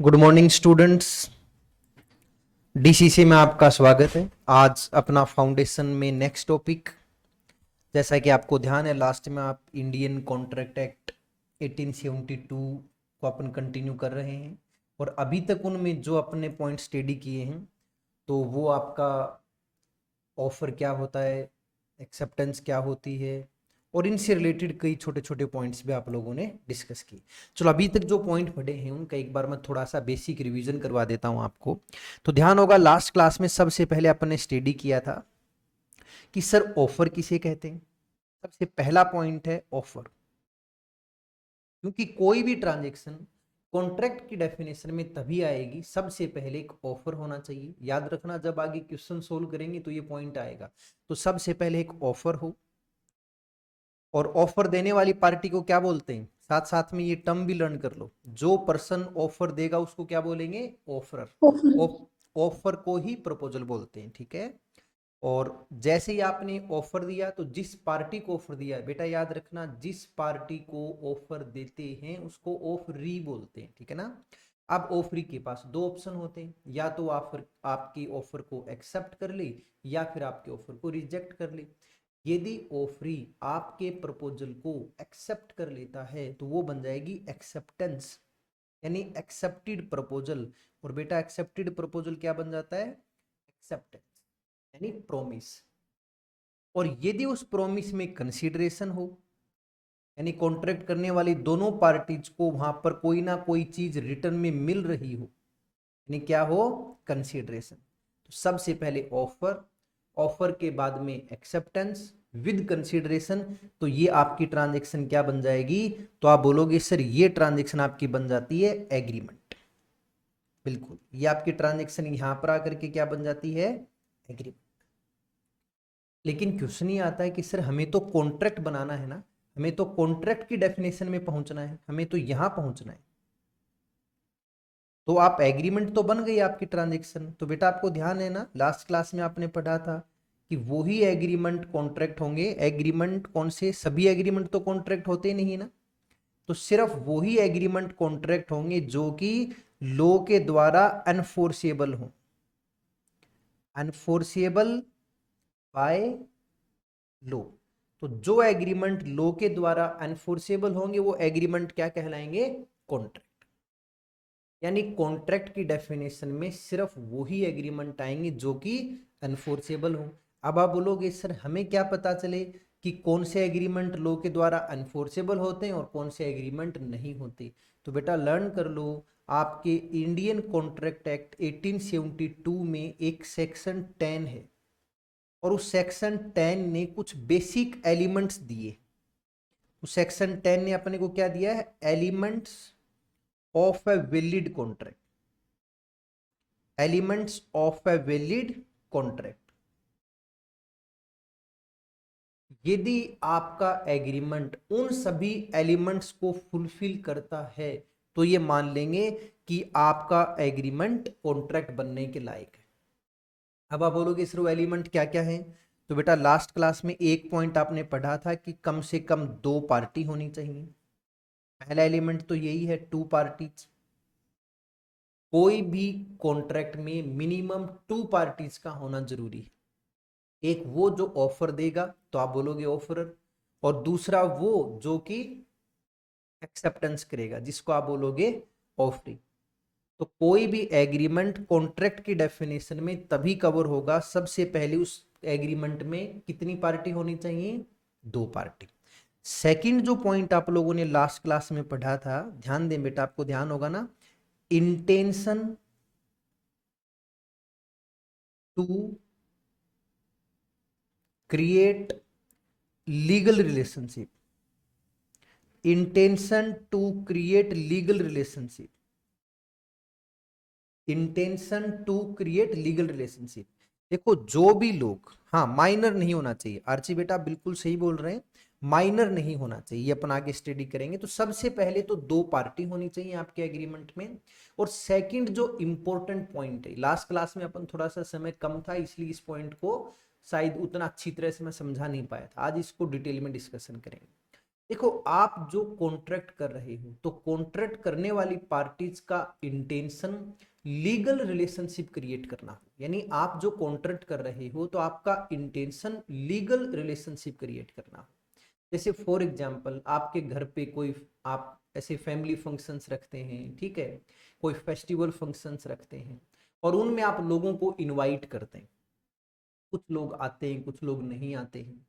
Good morning students. DCC में आपका स्वागत है। आज अपना फाउंडेशन में नेक्स्ट टॉपिक, जैसा कि आपको ध्यान है लास्ट में आप इंडियन कॉन्ट्रैक्ट एक्ट 1872 को अपन कंटिन्यू कर रहे हैं और अभी तक उनमें जो अपने पॉइंट स्टडी किए हैं तो वो आपका ऑफर क्या होता है, एक्सेप्टेंस क्या होती है और इनसे रिलेटेड कई छोटे छोटे पॉइंट्स भी आप लोगों ने डिस्कस किए। चलो अभी तक जो पॉइंट पढ़े हैं उनका एक बार मैं थोड़ा सा बेसिक रिवीजन करवा देता हूं आपको। तो ध्यान होगा लास्ट क्लास में सबसे पहले अपन ने स्टडी किया था कि सर ऑफर किसे कहते हैं। सबसे पहला पॉइंट है ऑफर, क्योंकि कोई भी ट्रांजेक्शन कॉन्ट्रैक्ट की डेफिनेशन में तभी आएगी सबसे पहले एक ऑफर होना चाहिए। याद रखना, जब आगे क्वेश्चन सोल्व करेंगे तो ये पॉइंट आएगा। तो सबसे पहले एक ऑफर हो, और ऑफर देने वाली पार्टी को क्या बोलते हैं, साथ साथ में ये टर्म भी लर्न कर लो। जो पर्सन ऑफर देगा उसको क्या बोलेंगे, ऑफरर। ऑफर को ही प्रपोजल बोलते हैं, ठीक है। और जैसे ही आपने ऑफर दिया तो जिस पार्टी को ऑफर दिया है, बेटा याद रखना, जिस पार्टी को ऑफर देते हैं उसको ऑफरी बोलते हैं, ठीक है ना। अब ऑफरी के पास दो ऑप्शन होते हैं, या तो ऑफर आपकी ऑफर को एक्सेप्ट कर ले या फिर आपके ऑफर को रिजेक्ट कर ले। यदि ऑफरी आपके प्रपोजल को एक्सेप्ट कर लेता है तो वो बन जाएगी एक्सेप्टेंस, यानी एक्सेप्टेड प्रपोजल। और बेटा एक्सेप्टेड प्रपोजल क्या बन जाता है, एक्सेप्टेंस यानी प्रोमिस। और यदि उस प्रोमिस में कंसीडरेशन हो, यानी कॉन्ट्रैक्ट करने वाली दोनों पार्टीज को वहां पर कोई ना कोई चीज रिटर्न में मिल रही हो, यानी क्या हो, कंसीडरेशन। तो सबसे पहले ऑफर, ऑफर के बाद में एक्सेप्टेंस विद कंसीडरेशन, तो ये आपकी ट्रांजैक्शन क्या बन जाएगी, तो आप बोलोगे सर ये ट्रांजैक्शन आपकी बन जाती है एग्रीमेंट। बिल्कुल, ये आपकी ट्रांजैक्शन यहां पर आकर के क्या बन जाती है, एग्रीमेंट। लेकिन क्वेश्चन ये आता है कि सर हमें तो कॉन्ट्रैक्ट बनाना है ना, हमें तो कॉन्ट्रैक्ट की डेफिनेशन में पहुंचना है, हमें तो यहां पहुंचना है। तो आप एग्रीमेंट तो बन गई आपकी ट्रांजैक्शन, तो बेटा आपको ध्यान है ना, लास्ट क्लास में आपने पढ़ा था कि वही एग्रीमेंट कॉन्ट्रैक्ट होंगे। एग्रीमेंट कौन से, सभी एग्रीमेंट तो कॉन्ट्रैक्ट होते ही नहीं ना, तो सिर्फ वही एग्रीमेंट कॉन्ट्रैक्ट होंगे जो कि लॉ के द्वारा अनफोर्सेबल हो, अनफोर्सेबल बाय लॉ। तो जो एग्रीमेंट लॉ के द्वारा अनफोर्सेबल होंगे वो एग्रीमेंट क्या कहलाएंगे, कॉन्ट्रैक्ट। यानी कॉन्ट्रैक्ट की डेफिनेशन में सिर्फ वही एग्रीमेंट आएंगे जो कि अनफोर्सेबल हो। अब आप बोलोगे सर हमें क्या पता चले कि कौन से एग्रीमेंट लॉ के द्वारा अनफोर्सेबल होते हैं और कौन से एग्रीमेंट नहीं होते। तो बेटा लर्न कर लो, आपके इंडियन कॉन्ट्रैक्ट एक्ट 1872 में एक सेक्शन 10 है और उस सेक्शन 10 ने कुछ बेसिक एलिमेंट्स दिए। उस सेक्शन 10 ने अपने को क्या दिया है, elements of a valid contract, elements of a valid contract. यदि आपका एग्रीमेंट उन सभी एलिमेंट्स को फुलफिल करता है तो ये मान लेंगे कि आपका एग्रीमेंट कॉन्ट्रैक्ट बनने के लायक है। अब आप बोलोगे सर वो एलिमेंट क्या क्या है, तो बेटा लास्ट क्लास में एक पॉइंट आपने पढ़ा था कि कम से कम दो पार्टी होनी चाहिए। पहला एलिमेंट तो यही है, टू पार्टीज। कोई भी कॉन्ट्रैक्ट में मिनिमम टू पार्टीज का होना जरूरी है। एक वो जो ऑफर देगा तो आप बोलोगे ऑफरर, और दूसरा वो जो कि एक्सेप्टेंस करेगा जिसको आप बोलोगे ऑफरिंग। तो कोई भी एग्रीमेंट कॉन्ट्रैक्ट की डेफिनेशन में तभी कवर होगा, सबसे पहले उस एग्रीमेंट में कितनी पार्टी होनी चाहिए, दो पार्टी। सेकंड जो पॉइंट आप लोगों ने लास्ट क्लास में पढ़ा था, ध्यान दें बेटा, आपको ध्यान होगा ना, intention to create legal relationship, intention to create legal relationship, intention to create legal relationship. देखो जो भी लोग, हाँ माइनर नहीं होना चाहिए, आर्ची बेटा बिल्कुल सही बोल रहे हैं, माइनर नहीं होना चाहिए, अपन आगे स्टडी करेंगे। तो सबसे पहले तो दो पार्टी होनी चाहिए आपके एग्रीमेंट में। और सेकंड जो इंपॉर्टेंट पॉइंट है, लास्ट क्लास में अपन थोड़ा सा समय कम था इसलिए इस पॉइंट को शायद उतना अच्छी तरह से मैं समझा नहीं पाया था, आज इसको डिटेल में डिस्कशन करेंगे। देखो, आप जो कॉन्ट्रैक्ट कर रहे हो तो कॉन्ट्रैक्ट करने वाली पार्टीज का इंटेंशन लीगल रिलेशनशिप क्रिएट करना हो। यानी आप जो कॉन्ट्रैक्ट कर रहे हो तो आपका इंटेंशन लीगल रिलेशनशिप क्रिएट करना हो। जैसे फॉर एग्जाम्पल, आपके घर पे कोई आप ऐसे फैमिली फंक्शंस रखते हैं, ठीक है, कोई फेस्टिवल फंक्शंस रखते हैं और उनमें आप लोगों को इनवाइट करते हैं। कुछ लोग आते हैं, कुछ लोग नहीं आते हैं।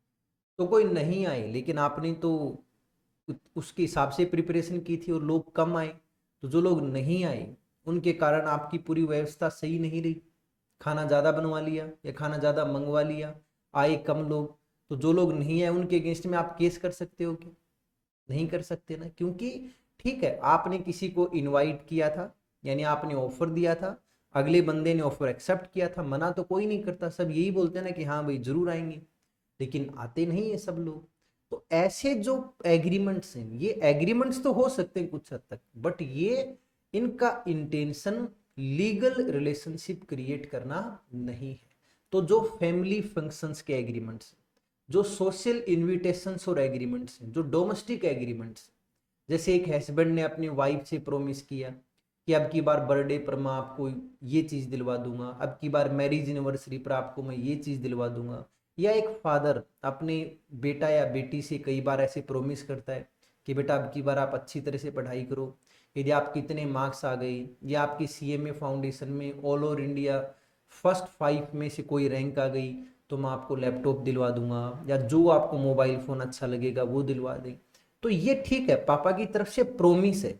तो कोई नहीं आए लेकिन आपने तो उसके हिसाब से प्रिपरेशन की थी और लोग कम आए, तो जो लोग नहीं आए उनके कारण आपकी पूरी व्यवस्था सही नहीं रही। खाना ज़्यादा बनवा लिया या खाना ज़्यादा मंगवा लिया, आए कम लोग, तो जो लोग नहीं आए उनके अगेंस्ट में आप केस कर सकते हो क्या? नहीं कर सकते ना, क्योंकि ठीक है, आपने किसी को इनवाइट किया था, यानी आपने ऑफर दिया था, अगले बंदे ने ऑफर एक्सेप्ट किया था, मना तो कोई नहीं करता, सब यही बोलते हैं ना कि हाँ भाई जरूर आएंगे, लेकिन आते नहीं है सब लोग। तो ऐसे जो एग्रीमेंट्स हैं, ये एग्रीमेंट्स तो हो सकते हैं कुछ हद तक, बट ये इनका इंटेंशन लीगल रिलेशनशिप क्रिएट करना नहीं है। तो जो फैमिली फंक्शंस के एग्रीमेंट्स, जो सोशल इनविटेशंस और एग्रीमेंट्स हैं, जो डोमेस्टिक एग्रीमेंट्स, जैसे एक हस्बैंड ने अपनी वाइफ से प्रोमिस किया कि अब की बार बर्थडे पर मैं आपको ये चीज़ दिलवा दूंगा, अब की बार मैरिज एनिवर्सरी पर आपको मैं ये चीज़ दिलवा दूंगा। या एक फादर अपने बेटा या बेटी से कई बार ऐसे प्रोमिस करता है कि बेटा अब की बार आप अच्छी तरह से पढ़ाई करो, यदि आपके इतने मार्क्स आ गए या आपकी सीएमए फाउंडेशन में ऑल ओवर इंडिया फर्स्ट 5 में से कोई रैंक आ गई तो मैं आपको लैपटॉप दिलवा दूंगा, या जो आपको मोबाइल फ़ोन अच्छा लगेगा वो दिलवा दें। तो ये ठीक है, पापा की तरफ से प्रोमिस है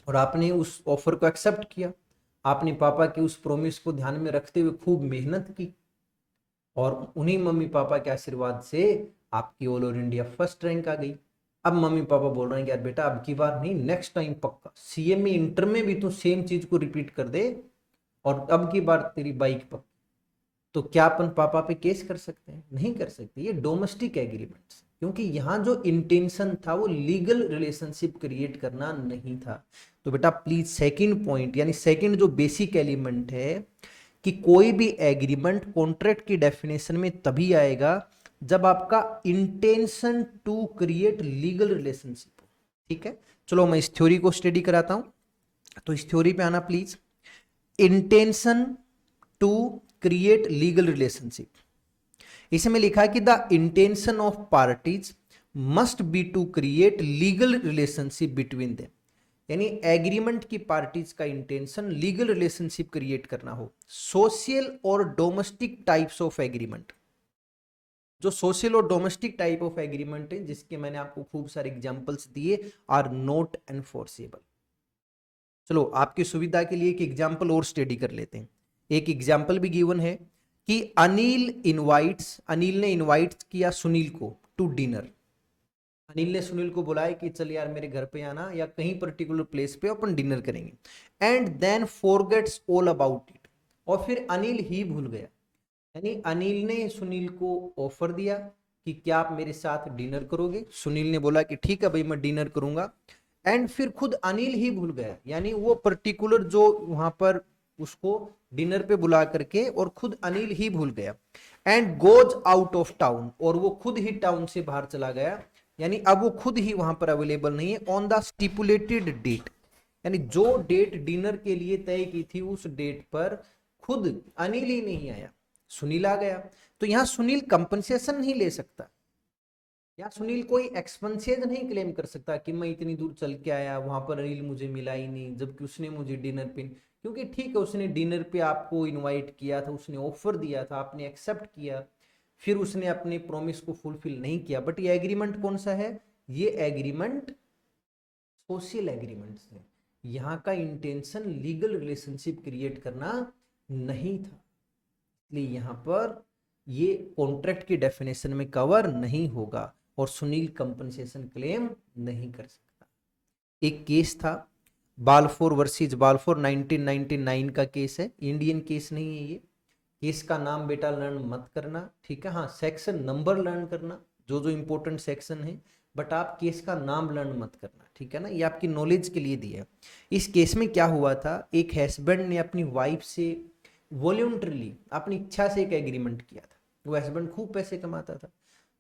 और आपने उस ऑफर को एक्सेप्ट किया। आपने पापा की उस प्रोमिस को ध्यान में रखते हुए खूब मेहनत की और उन्हीं मम्मी पापा के आशीर्वाद से आपकी all over India first rank आ गई। अब मम्मी पापा बोल रहे हैं कि यार बेटा अब की बार नहीं, नेक्स्ट टाइम पक्का सीएमए इंटर में भी तू सेम चीज को रिपीट कर दे और अब की बार तेरी बाइक पक्की। तो क्या अपन पापा पे केस कर सकते हैं? नहीं कर सकते। ये डोमेस्टिक एग्रीमेंट्स, क्योंकि यहाँ जो इंटेंशन था वो लीगल रिलेशनशिप क्रिएट करना नहीं था। तो बेटा प्लीज सेकंड पॉइंट, यानी सेकंड जो बेसिक एलिमेंट है कि कोई भी एग्रीमेंट कॉन्ट्रैक्ट की डेफिनेशन में तभी आएगा जब आपका intention to create legal relationship हो। ठीक है, चलो मैं इस थ्योरी को स्टडी कराता हूं। तो इस थ्योरी पे आना please. Intention to create legal relationship, इसमें लिखा है कि the intention of parties must be to create legal relationship between them. यानी एग्रीमेंट की पार्टीज का इंटेंशन लीगल रिलेशनशिप क्रिएट करना हो। सोशल और डोमेस्टिक टाइप्स ऑफ एग्रीमेंट, जो सोशल और डोमेस्टिक टाइप ऑफ एग्रीमेंट है जिसके मैंने आपको खूब सारे एग्जांपल्स दिए, आर नॉट एनफोर्सेबल। चलो आपकी सुविधा के लिए एक एग्जांपल और स्टडी कर लेते हैं। एक एग्जांपल भी गिवन है कि अनिल ने इनवाइट किया सुनील को टू डिनर। अनिल ने सुनील को बुलाया कि चल यार मेरे घर पे आना या कहीं पर्टिकुलर प्लेस पे अपन डिनर करेंगे। And then forgets all about it, और फिर अनिल ही भूल गया। यानी अनिल ने सुनील को ऑफर दिया कि क्या आप मेरे साथ डिनर करोगे। सुनील ने बोला कि ठीक है भाई मैं डिनर करूंगा, एंड फिर खुद अनिल ही भूल गया। यानी वो पर्टिकुलर जो वहां पर उसको डिनर पे बुला करके और खुद अनिल ही भूल गया। And goes out of town, और वो खुद ही टाउन से बाहर चला गया। यानी अब वो खुद ही वहां पर अवेलेबल नहीं है ऑन द स्टिपुलेटेड डेट। यानी जो डेट डिनर के लिए तय की थी उस डेट पर खुद अनिल ही नहीं आया, सुनील आ गया। तो यहां सुनील कंपनसेशन नहीं ले सकता, या सुनील कोई एक्सपेंसेज नहीं क्लेम कर सकता कि मैं इतनी दूर चल के आया, वहां पर अनिल मुझे मिला ही नहीं, जबकि उसने मुझे डिनर पे, क्योंकि ठीक है उसने डिनर पे आपको इनवाइट किया था, उसने ऑफर दिया था, आपने एक्सेप्ट किया, फिर उसने अपने प्रॉमिस को फुलफिल नहीं किया। बट ये एग्रीमेंट कौन सा है? ये एग्रीमेंट सोशल एग्रीमेंट्स है। यहाँ का इंटेंशन लीगल रिलेशनशिप क्रिएट करना नहीं था, इसलिए यहाँ पर ये कॉन्ट्रैक्ट की डेफिनेशन में कवर नहीं होगा और सुनील कंपनसेशन क्लेम नहीं कर सकता। एक केस था बालफोर वर्सेस बालफोर, 1999 का केस है, इंडियन केस नहीं है ये। केस का नाम बेटा लर्न मत करना, ठीक है, हाँ सेक्शन नंबर लर्न करना, जो जो इंपॉर्टेंट सेक्शन है, बट आप केस का नाम लर्न मत करना, ठीक है ना, ये आपकी नॉलेज के लिए दिया है। इस केस में क्या हुआ था, एक हस्बैंड ने अपनी वाइफ से वॉल्यूंटरली अपनी इच्छा से एक एग्रीमेंट किया था। वो हस्बैंड खूब पैसे कमाता था,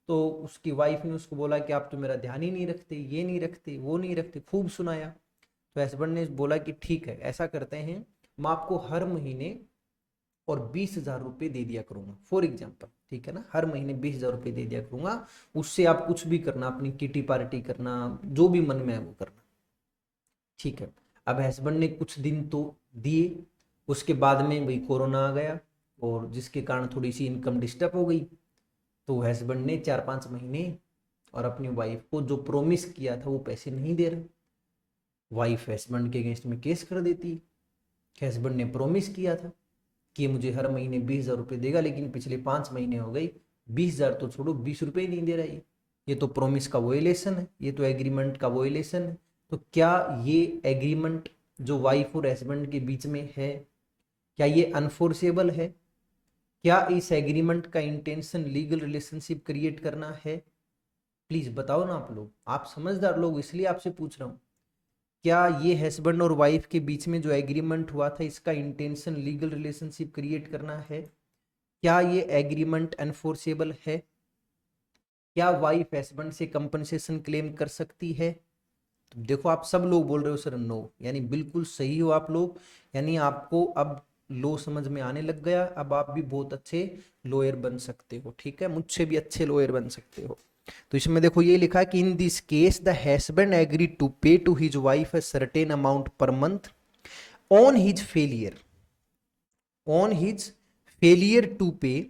तो उसकी वाइफ ने उसको बोला कि आप तो मेरा ध्यान ही नहीं रखते, ये नहीं रखते, वो नहीं रखते, खूब सुनाया। तो हस्बैंड ने बोला कि ठीक है, ऐसा करते हैं, मैं आपको हर महीने और 20,000 रुपये दे दिया करूंगा, फॉर एग्जाम्पल, ठीक है ना, हर महीने 20,000 रुपये दे दिया करूंगा, उससे आप कुछ भी करना, अपनी किटी पार्टी करना, जो भी मन में है वो करना। ठीक है, अब हस्बैंड ने कुछ दिन तो दिए, उसके बाद में भाई कोरोना आ गया, और जिसके कारण थोड़ी सी इनकम डिस्टर्ब हो गई। तो हस्बैंड ने 4-5 महीने और अपनी वाइफ को जो प्रॉमिस किया था वो पैसे नहीं दे रहे। वाइफ हस्बैंड के अगेंस्ट में केस कर देती है। हस्बैंड ने प्रॉमिस किया था कि मुझे हर महीने 20,000 रुपये देगा, लेकिन पिछले 5 महीने हो गई, 20,000 तो छोड़ो, 20 रुपये ही नहीं दे रहा ये तो प्रॉमिस का वोलेशन है, ये तो एग्रीमेंट का वोलेशन है। तो क्या ये एग्रीमेंट जो वाइफ और हस्बैंड के बीच में है, क्या ये अनफोर्सेबल है? क्या इस एग्रीमेंट का इंटेंशन लीगल रिलेशनशिप क्रिएट करना है? प्लीज बताओ ना आप लोग, आप समझदार लोग, इसलिए आपसे पूछ रहा हूं। क्या ये हस्बैंड और वाइफ के बीच में जो एग्रीमेंट हुआ था, इसका इंटेंशन लीगल रिलेशनशिप क्रिएट करना है? क्या ये एग्रीमेंट एनफोर्सेबल है? क्या वाइफ हस्बैंड से कंपनसेशन क्लेम कर सकती है? तो देखो, आप सब लोग बोल रहे हो सर नो, यानी बिल्कुल सही हो आप लोग, यानी आपको अब लो समझ में आने लग गया, अब आप भी बहुत अच्छे लॉयर बन सकते हो, ठीक है, मुझसे भी अच्छे लॉयर बन सकते हो। तो इसमें देखो ये लिखा है कि in this case the husband agree to pay to his wife a certain amount per month on his failure, on his failure to pay.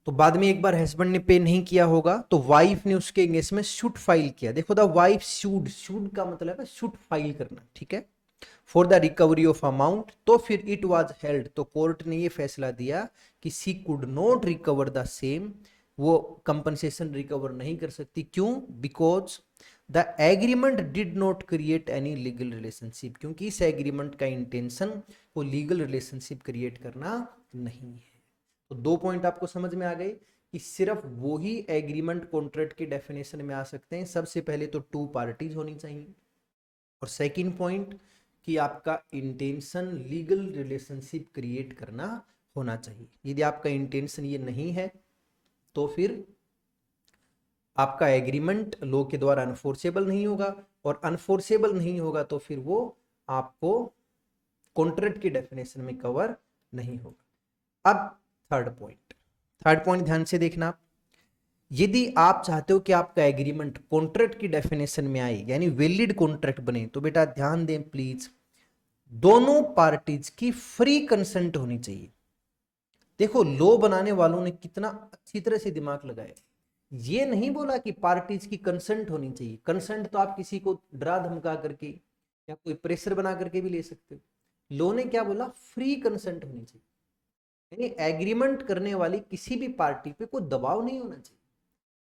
तो बाद में एक बार हस्बैंड ने पे नहीं किया होगा तो वाइफ ने उसके अगेंस्ट में सूट फाइल किया। देखो द वाइफ शूड, शूड का मतलब है सूट फाइल करना, ठीक है, for the recovery of amount. तो फिर इट वाज हेल्ड, तो कोर्ट ने ये फैसला दिया कि she could not recover the same, वो कंपनसेशन रिकवर नहीं कर सकती। क्यों? Because the agreement did not create any legal relationship, क्योंकि इस एग्रीमेंट का इंटेंशन वो लीगल रिलेशनशिप क्रिएट करना नहीं है। तो 2 पॉइंट आपको समझ में आ गए कि सिर्फ वो ही एग्रीमेंट कॉन्ट्रैक्ट की डेफिनेशन में आ सकते हैं। सबसे पहले तो 2 पार्टीज होनी चाहिए, और सेकंड पॉइंट कि आपका इंटेंशन लीगल रिलेशनशिप क्रिएट करना होना चाहिए। यदि आपका इंटेंशन ये नहीं है तो फिर आपका एग्रीमेंट लॉ के द्वारा अनफोर्सेबल नहीं होगा, और अनफोर्सेबल नहीं होगा तो फिर वो आपको कॉन्ट्रैक्ट की डेफिनेशन में कवर नहीं होगा। अब थर्ड पॉइंट, थर्ड पॉइंट ध्यान से देखना आप। यदि आप चाहते हो कि आपका एग्रीमेंट कॉन्ट्रैक्ट की डेफिनेशन में आए, यानी वैलिड कॉन्ट्रैक्ट बने, तो बेटा ध्यान दें प्लीज, दोनों पार्टीज की फ्री कंसेंट होनी चाहिए। देखो लॉ बनाने वालों ने कितना अच्छी तरह से दिमाग लगाया, ये नहीं बोला कि पार्टीज की कंसेंट होनी चाहिए। कंसेंट तो आप किसी को डरा धमका करके या कोई प्रेशर बना करके भी ले सकते हो। लॉ ने क्या बोला? फ्री कंसेंट होनी चाहिए, यानी एग्रीमेंट करने वाली किसी भी पार्टी पे कोई दबाव नहीं होना चाहिए।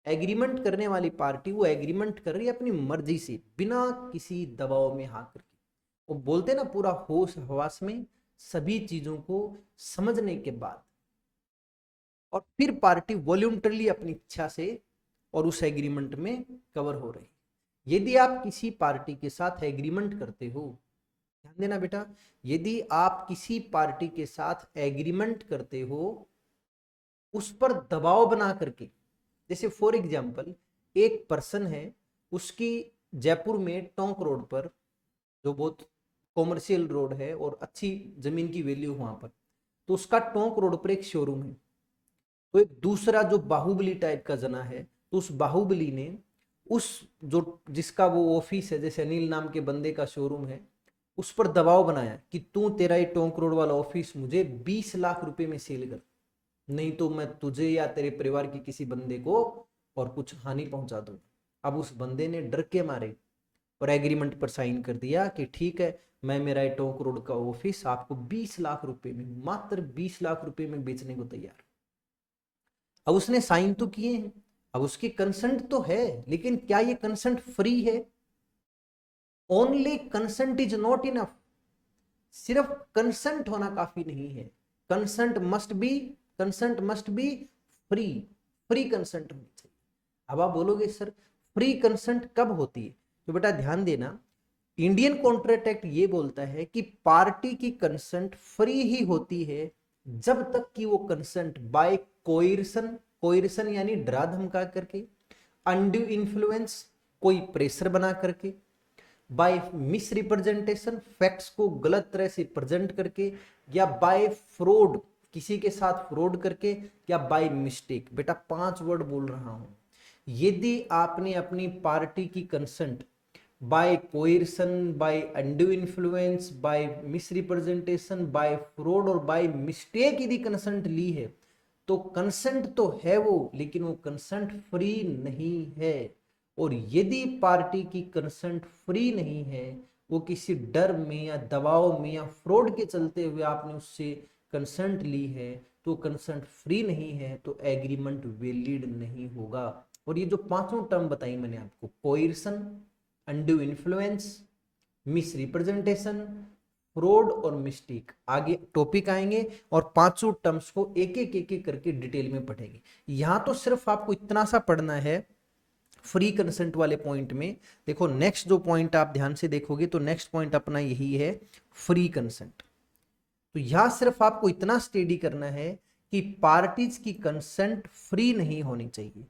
एग्रीमेंट करने वाली पार्टी वो एग्रीमेंट कर रही है अपनी मर्जी से, बिना किसी दबाव में हाँ करके। वो बोलते ना पूरा होश हवास में, सभी चीजों को समझने के बाद, और फिर पार्टी वॉल्यूंटरली अपनी इच्छा से और उस एग्रीमेंट में कवर हो रही। यदि आप किसी पार्टी के साथ एग्रीमेंट करते हो, ध्यान देना बेटा, यदि आप किसी पार्टी के साथ एग्रीमेंट करते हो उस पर दबाव बना करके, जैसे फॉर एग्जांपल एक पर्सन है, उसकी जयपुर में टोंक रोड पर, जो बहुत कॉमर्शियल रोड है और अच्छी जमीन की वैल्यू वहां पर, तो उसका टोंक रोड पर एक शोरूम है। तो एक दूसरा जो बाहुबली टाइप का जना है, तो उस बाहुबली ने उस जो जिसका वो ऑफिस है, जैसे अनिल नाम के बंदे का शोरूम है, उस पर दबाव बनाया कि तू तेरा ये टोंक रोड वाला ऑफिस मुझे 20 लाख रुपए में सेल कर, नहीं तो मैं तुझे या तेरे परिवार के किसी बंदे को और कुछ हानि पहुंचा दूं। अब उस बंदे ने डर के मारे और एग्रीमेंट पर साइन कर दिया कि ठीक है, मैं मेरा ये टोंक रोड का ऑफिस आपको 20 लाख रुपए में, मात्र 20 लाख रुपए में बेचने को तैयार। अब उसने साइन तो किए हैं, अब उसकी कंसेंट तो है, लेकिन क्या ये कंसेंट फ्री है? Only consent is not enough. सिर्फ कंसेंट होना काफी नहीं है, consent must be, consent must be free, free consent होनी चाहिए। अब आप बोलोगे सर फ्री कंसेंट कब होती है? तो बेटा ध्यान देना, इंडियन कॉन्ट्रैक्ट एक्ट ये बोलता है कि पार्टी की कंसेंट फ्री ही होती है जब तक कि वो कंसेंट बाय कोयर्सन कोयर्सन यानी डरा धमका करके, अनड्यू इन्फ्लुएंस कोई प्रेशर बना करके, बाय मिस रिप्रेजेंटेशन फैक्ट्स को गलत तरह से प्रेजेंट करके, या बाय फ्रॉड किसी के साथ फ्रॉड करके, या बाय मिस्टेक। बेटा 5 वर्ड बोल रहा हूं। यदि आपने अपनी पार्टी की consent by coercion, by undue influence, by misrepresentation, by fraud और बाय मिस्टेक यदि कंसेंट ली है, तो कंसेंट तो है वो, लेकिन वो कंसेंट फ्री नहीं है। और यदि पार्टी की कंसेंट फ्री नहीं है, वो किसी डर में या दबाव में या फ्रॉड के चलते हुए आपने उससे कंसेंट ली है, तो कंसेंट फ्री नहीं है, तो एग्रीमेंट वैलिड नहीं होगा। और ये जो 5 टर्म बताई मैंने आपको, coercion, undue influence, miss representation, fraud और मिस्टेक, आगे टॉपिक आएंगे और 5 टर्म्स को एक एक करके डिटेल में पढ़ेंगे। यहां तो सिर्फ आपको इतना सा पढ़ना है फ्री कंसेंट वाले पॉइंट में। देखो नेक्स्ट जो पॉइंट आप ध्यान से देखोगे तो नेक्स्ट पॉइंट अपना यही है, फ्री कंसेंट। तो यहां सिर्फ आपको इतना स्टडी करना है कि पार्टीज की कंसेंट फ्री नहीं होनी चाहिए।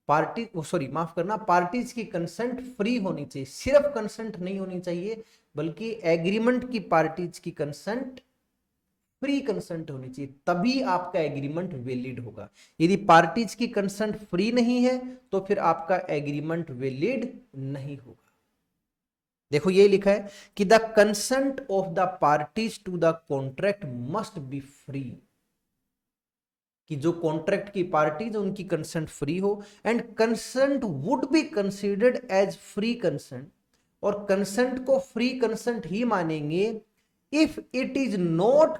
माफ करना, पार्टीज की कंसेंट फ्री होनी चाहिए, सिर्फ कंसेंट नहीं होनी चाहिए, बल्कि एग्रीमेंट की पार्टीज की कंसेंट फ्री कंसेंट होनी चाहिए, तभी आपका एग्रीमेंट वैलिड होगा। यदि पार्टीज की कंसेंट फ्री नहीं है तो फिर आपका एग्रीमेंट वैलिड नहीं होगा। देखो ये लिखा है कि the consent of the parties to the contract must be free, कि जो कॉन्ट्रैक्ट की पार्टीज उनकी कंसेंट फ्री हो, and consent would be considered as free consent, और कंसेंट को फ्री कंसेंट ही मानेंगे if it is not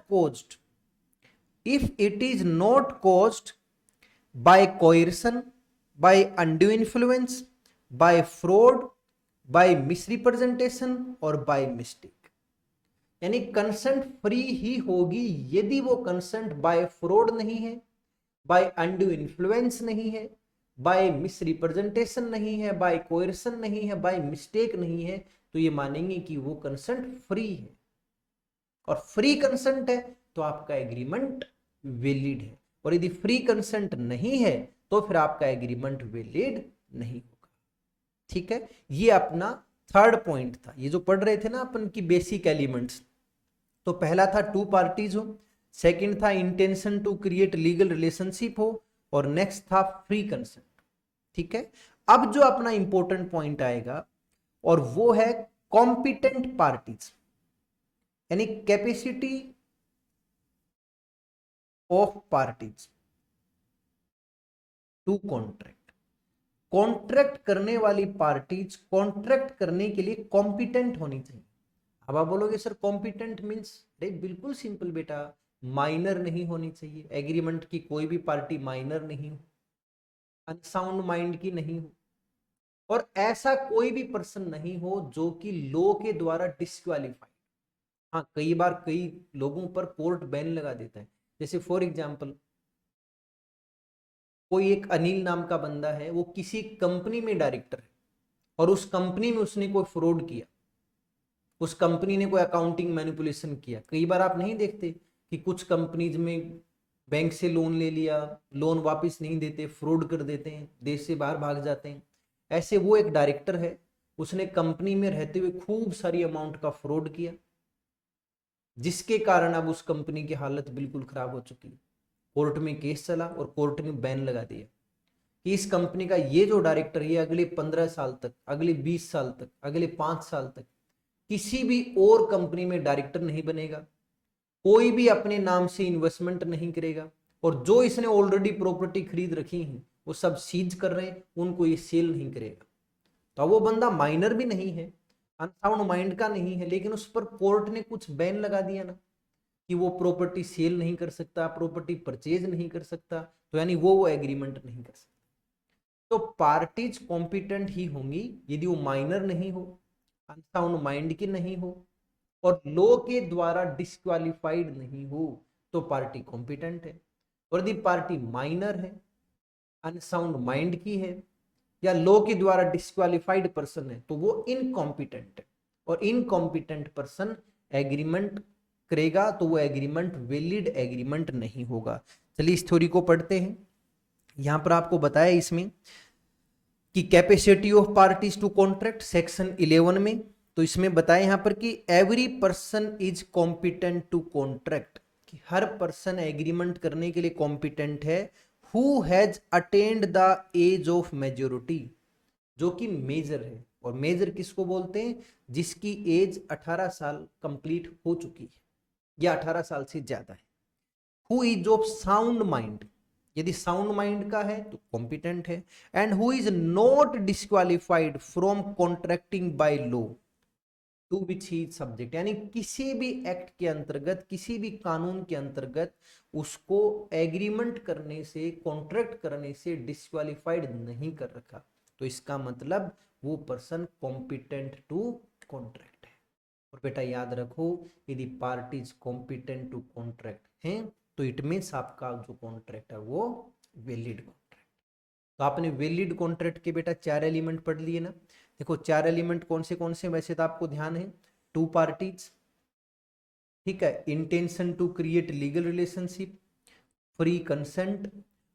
caused by coercion, by undue influence, by fraud, by misrepresentation और by mistake। यानी consent free ही होगी यदि वो कंसेंट बाय फ्रॉड नहीं है, बाय अनड्यू इन्फ्लुएंस नहीं है, बाय मिसरिप्रेजेंटेशन नहीं है, बाय कोयर्सन नहीं है, बाय मिस्टेक नहीं है, तो ये मानेंगे कि वो कंसेंट फ्री है। और फ्री कंसेंट है तो आपका एग्रीमेंट वैलिड है, और यदि फ्री कंसेंट नहीं है तो फिर आपका एग्रीमेंट वैलिड नहीं होगा। ठीक है, ये अपना थर्ड पॉइंट था। ये जो पढ़ रहे थे ना अपन की बेसिक एलिमेंट्स, तो पहला था 2 पार्टीज हो, सेकंड था intention to create legal relationship हो, और नेक्स्ट था फ्री कंसेंट। ठीक है, अब जो अपना इंपॉर्टेंट पॉइंट आएगा और वो है कॉम्पिटेंट पार्टीज, यानी capacity of parties to contract. Contract करने वाली पार्टीज कॉन्ट्रैक्ट करने के लिए कॉम्पिटेंट होनी चाहिए। अब आप बोलोगे सर कॉम्पिटेंट मींस, अरे बिल्कुल सिंपल बेटा, माइनर नहीं होनी चाहिए, एग्रीमेंट की कोई भी पार्टी माइनर नहीं हो, अनसाउंड माइंड की नहीं हो, और ऐसा कोई भी पर्सन नहीं हो जो कि लॉ के द्वारा डिस्क्वालीफाइड। हाँ, कई बार कई लोगों पर कोर्ट बैन लगा देता है, जैसे फॉर एग्जाम्पल कोई एक अनिल नाम का बंदा है, वो किसी कंपनी में डायरेक्टर है, और उस कंपनी में उसने कोई फ्रॉड किया, उस कंपनी ने कोई अकाउंटिंग मैनिपुलेशन किया। कई बार आप नहीं देखते कि कुछ कंपनीज में बैंक से लोन ले लिया, लोन वापस नहीं देते, फ्रॉड कर देते हैं, देश से बाहर भाग जाते हैं। ऐसे वो एक डायरेक्टर है, उसने कंपनी में रहते हुए खूब सारी अमाउंट का फ्रॉड किया, जिसके कारण अब उस कंपनी की हालत बिल्कुल खराब हो चुकी है। कोर्ट में केस चला और कोर्ट ने बैन लगा दिया कि इस कंपनी का ये जो डायरेक्टर है अगले 15 साल तक, अगले 20 साल तक, अगले 5 साल तक किसी भी और कंपनी में डायरेक्टर नहीं बनेगा, कोई भी अपने नाम से इन्वेस्टमेंट नहीं करेगा, और जो इसने ऑलरेडी प्रॉपर्टी खरीद रखी है वो सब सीज कर रहे हैं, उनको ये सेल नहीं करेगा। तो वो बंदा माइनर भी नहीं है, अनसाउंड माइंड का नहीं है, लेकिन उस पर कोर्ट ने कुछ बैन लगा दिया ना कि वो प्रॉपर्टी सेल नहीं कर सकता, प्रॉपर्टी परचेज नहीं कर सकता, तो यानी वो एग्रीमेंट नहीं कर सकता। तो पार्टीज कॉम्पिटेंट ही होंगी यदि वो माइनर नहीं हो, अनसाउंड माइंड की नहीं हो, और लॉ के द्वारा डिस्क्वालिफाइड नहीं हो, तो पार्टी कॉम्पिटेंट है। और यदि पार्टी माइनर है, अनसाउंड माइंड की है, या लॉ के द्वारा डिस्क्वालिफाइड पर्सन है, तो वो इनकॉम्पिटेंट है, और इनकॉम्पिटेंट पर्सन एग्रीमेंट करेगा तो वो एग्रीमेंट वैलिड एग्रीमेंट नहीं होगा। चलिए इस थ्योरी को पढ़ते हैं। यहां पर आपको बताया इसमें कि capacity of parties to contract section 11 में, तो इसमें बताया यहां पर कि every person is competent to contract, कि हर पर्सन एग्रीमेंट करने के लिए कॉम्पिटेंट है, who has attained the age of majority, जो कि मेजर है। और मेजर किसको बोलते हैं? जिसकी एज 18 साल कंप्लीट हो चुकी है या 18 साल से ज्यादा है। Who is of sound mind, यदि साउंड माइंड का है तो कॉम्पिटेंट है। And who is not disqualified from contracting by law to which he subject, यानी किसी भी एक्ट के अंतर्गत, किसी भी कानून के अंतर्गत उसको एग्रीमेंट करने से, कॉन्ट्रैक्ट करने से डिस्क्वालिफाइड नहीं कर रखा, तो इसका मतलब वो पर्सन कॉम्पिटेंट टू कॉन्ट्रैक्ट है। और बेटा याद रखो, यदि पार्टीज कॉम्पिटेंट टू कॉन्ट्रैक्ट हैं तो इट मीन्स आपका जो कॉन्ट्रैक्ट है वो वैलिड कॉन्ट्रैक्ट। तो आपने वैलिड कॉन्ट्रैक्ट के बेटा 4 एलिमेंट पढ़ लिए ना। देखो 4 एलिमेंट कौन से वैसे तो आपको ध्यान है, 2 पार्टीज, ठीक है, intention to create legal relationship, free consent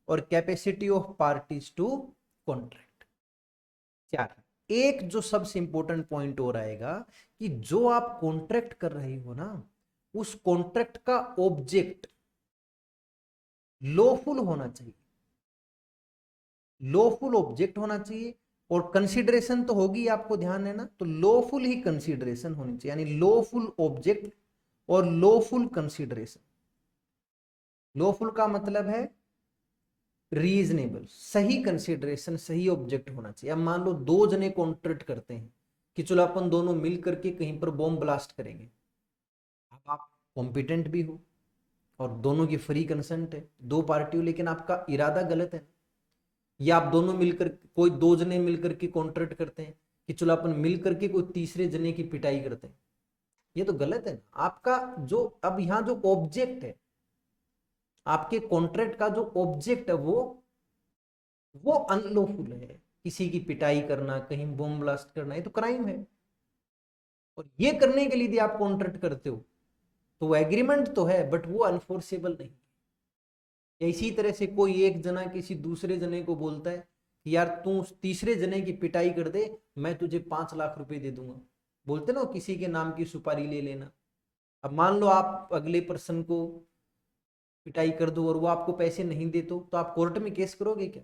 और capacity of parties to contract. 4। एक जो सबसे इंपॉर्टेंट पॉइंट और आएगा कि जो आप कॉन्ट्रैक्ट कर रहे हो ना, उस कॉन्ट्रैक्ट का ऑब्जेक्ट लॉफुल होना चाहिए, लॉफुल ऑब्जेक्ट होना चाहिए। और कंसीडरेशन तो होगी, आपको ध्यान है ना, तो लॉफुल ही कंसीडरेशन होनी चाहिए, यानी लॉफुल ऑब्जेक्ट और लॉफुल कंसीडरेशन। लॉफुल का मतलब है रीजनेबल, सही कंसीडरेशन, सही ऑब्जेक्ट होना चाहिए। अब मान लो 2 जने कॉन्ट्रैक्ट करते हैं कि चलो अपन दोनों मिल करके कहीं पर बॉम्ब ब्लास्ट करेंगे। अब आप कॉम्पिटेंट भी हो और दोनों की फ्री कंसेंट है, 2 पार्टी हो, लेकिन आपका इरादा गलत है। या आप दोनों मिलकर, कोई 2 जने मिलकर के कॉन्ट्रैक्ट करते हैं कि चलो अपन मिल करके कोई तीसरे जने की पिटाई करते हैं, ये तो गलत है ना। आपका जो अब यहाँ जो ऑब्जेक्ट है, आपके कॉन्ट्रैक्ट का जो ऑब्जेक्ट है वो अनलॉफुल है। किसी की पिटाई करना, कहीं बॉम्ब ब्लास्ट करना, ये तो क्राइम है। और ये करने के लिए यदि आप कॉन्ट्रैक्ट करते हो तो वो एग्रीमेंट तो है बट वो अनफोर्सेबल नहीं। इसी तरह से कोई एक जना किसी दूसरे जने को बोलता है कि यार तू तीसरे जने की पिटाई कर दे, मैं तुझे 5 लाख रुपए दे दूंगा, बोलते ना किसी के नाम की सुपारी ले लेना। अब मान लो आप अगले पर्सन को पिटाई कर दो और वो आपको पैसे नहीं दे, तो आप कोर्ट में केस करोगे क्या?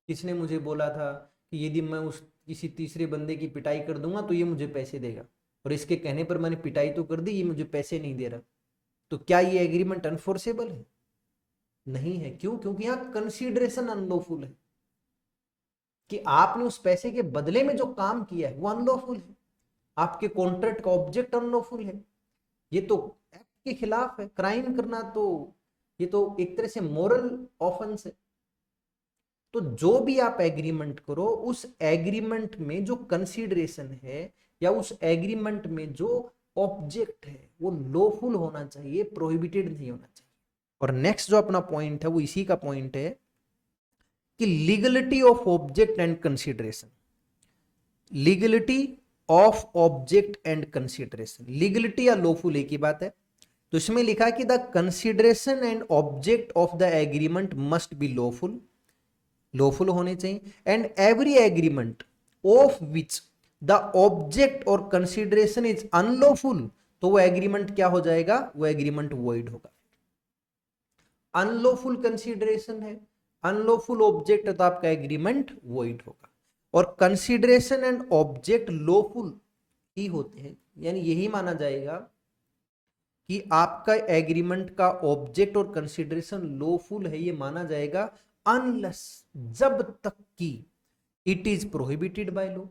किसने मुझे बोला था कि यदि मैं उस किसी तीसरे बंदे की पिटाई कर दूंगा तो ये मुझे पैसे देगा, और इसके कहने पर मैंने पिटाई तो कर दी, ये मुझे पैसे नहीं दे रहा, तो क्या ये एग्रीमेंट अनफोर्सेबल है? नहीं है। क्यों? क्योंकि यहाँ कंसीडरेशन अनलॉफुल है, कि आपने उस पैसे के बदले में जो काम किया है वो अनलॉफुल है, आपके कॉन्ट्रैक्ट का ऑब्जेक्ट अनलॉफुल है। ये तो एक्ट के खिलाफ है, क्राइम करना, तो ये तो एक तरह से मोरल ऑफेंस है। तो जो भी आप एग्रीमेंट करो, उस एग्रीमेंट में जो कंसीडरेशन है या उस एग्रीमेंट में जो ऑब्जेक्ट है वो लॉफुल होना चाहिए, प्रोहिबिटेड नहीं होना चाहिए। और नेक्स्ट जो अपना पॉइंट है वो इसी का पॉइंट है कि legality of object and consideration. Legality of object and consideration, legality या लॉफुल एक ही बात है। तो इसमें लिखा कि the consideration and object of the agreement must be lawful, lawful होने चाहिए। And every agreement of which the object और कंसीडरेशन इज अनलॉफुल, तो वो एग्रीमेंट क्या हो जाएगा? वो एग्रीमेंट वॉइड होगा। अनलॉफुल कंसीडरेशन है, अनलॉफुल ऑब्जेक्ट है, तो आपका एग्रीमेंट वॉइड होगा। और कंसीडरेशन एंड ऑब्जेक्ट लॉफुल ही होते हैं, यानी यही माना जाएगा कि आपका एग्रीमेंट का ऑब्जेक्ट और कंसीडरेशन लॉफुल है, ये माना जाएगा अनलेस, जब तक कि it is prohibited by law.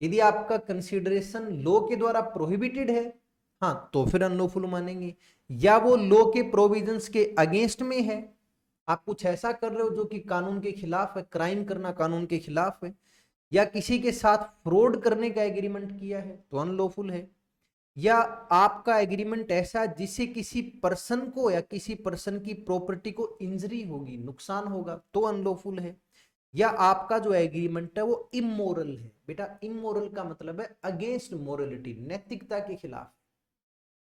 यदि आपका कंसीडरेशन लॉ के द्वारा प्रोहिबिटेड है, हाँ, तो फिर अनलॉफुल मानेंगे। या वो लॉ के प्रोविजंस के अगेंस्ट में है, आप कुछ ऐसा कर रहे हो जो कि कानून के खिलाफ है, क्राइम करना कानून के खिलाफ है, या किसी के साथ फ्रॉड करने का एग्रीमेंट किया है तो अनलॉफुल है, या आपका एग्रीमेंट ऐसा जिससे किसी पर्सन को या किसी पर्सन की प्रॉपर्टी को इंजरी होगी, नुकसान होगा, तो अनलॉफुल है, या आपका जो एग्रीमेंट है वो इमोरल है। बेटा इमोरल का मतलब है अगेंस्ट मोरलिटी, नैतिकता के खिलाफ।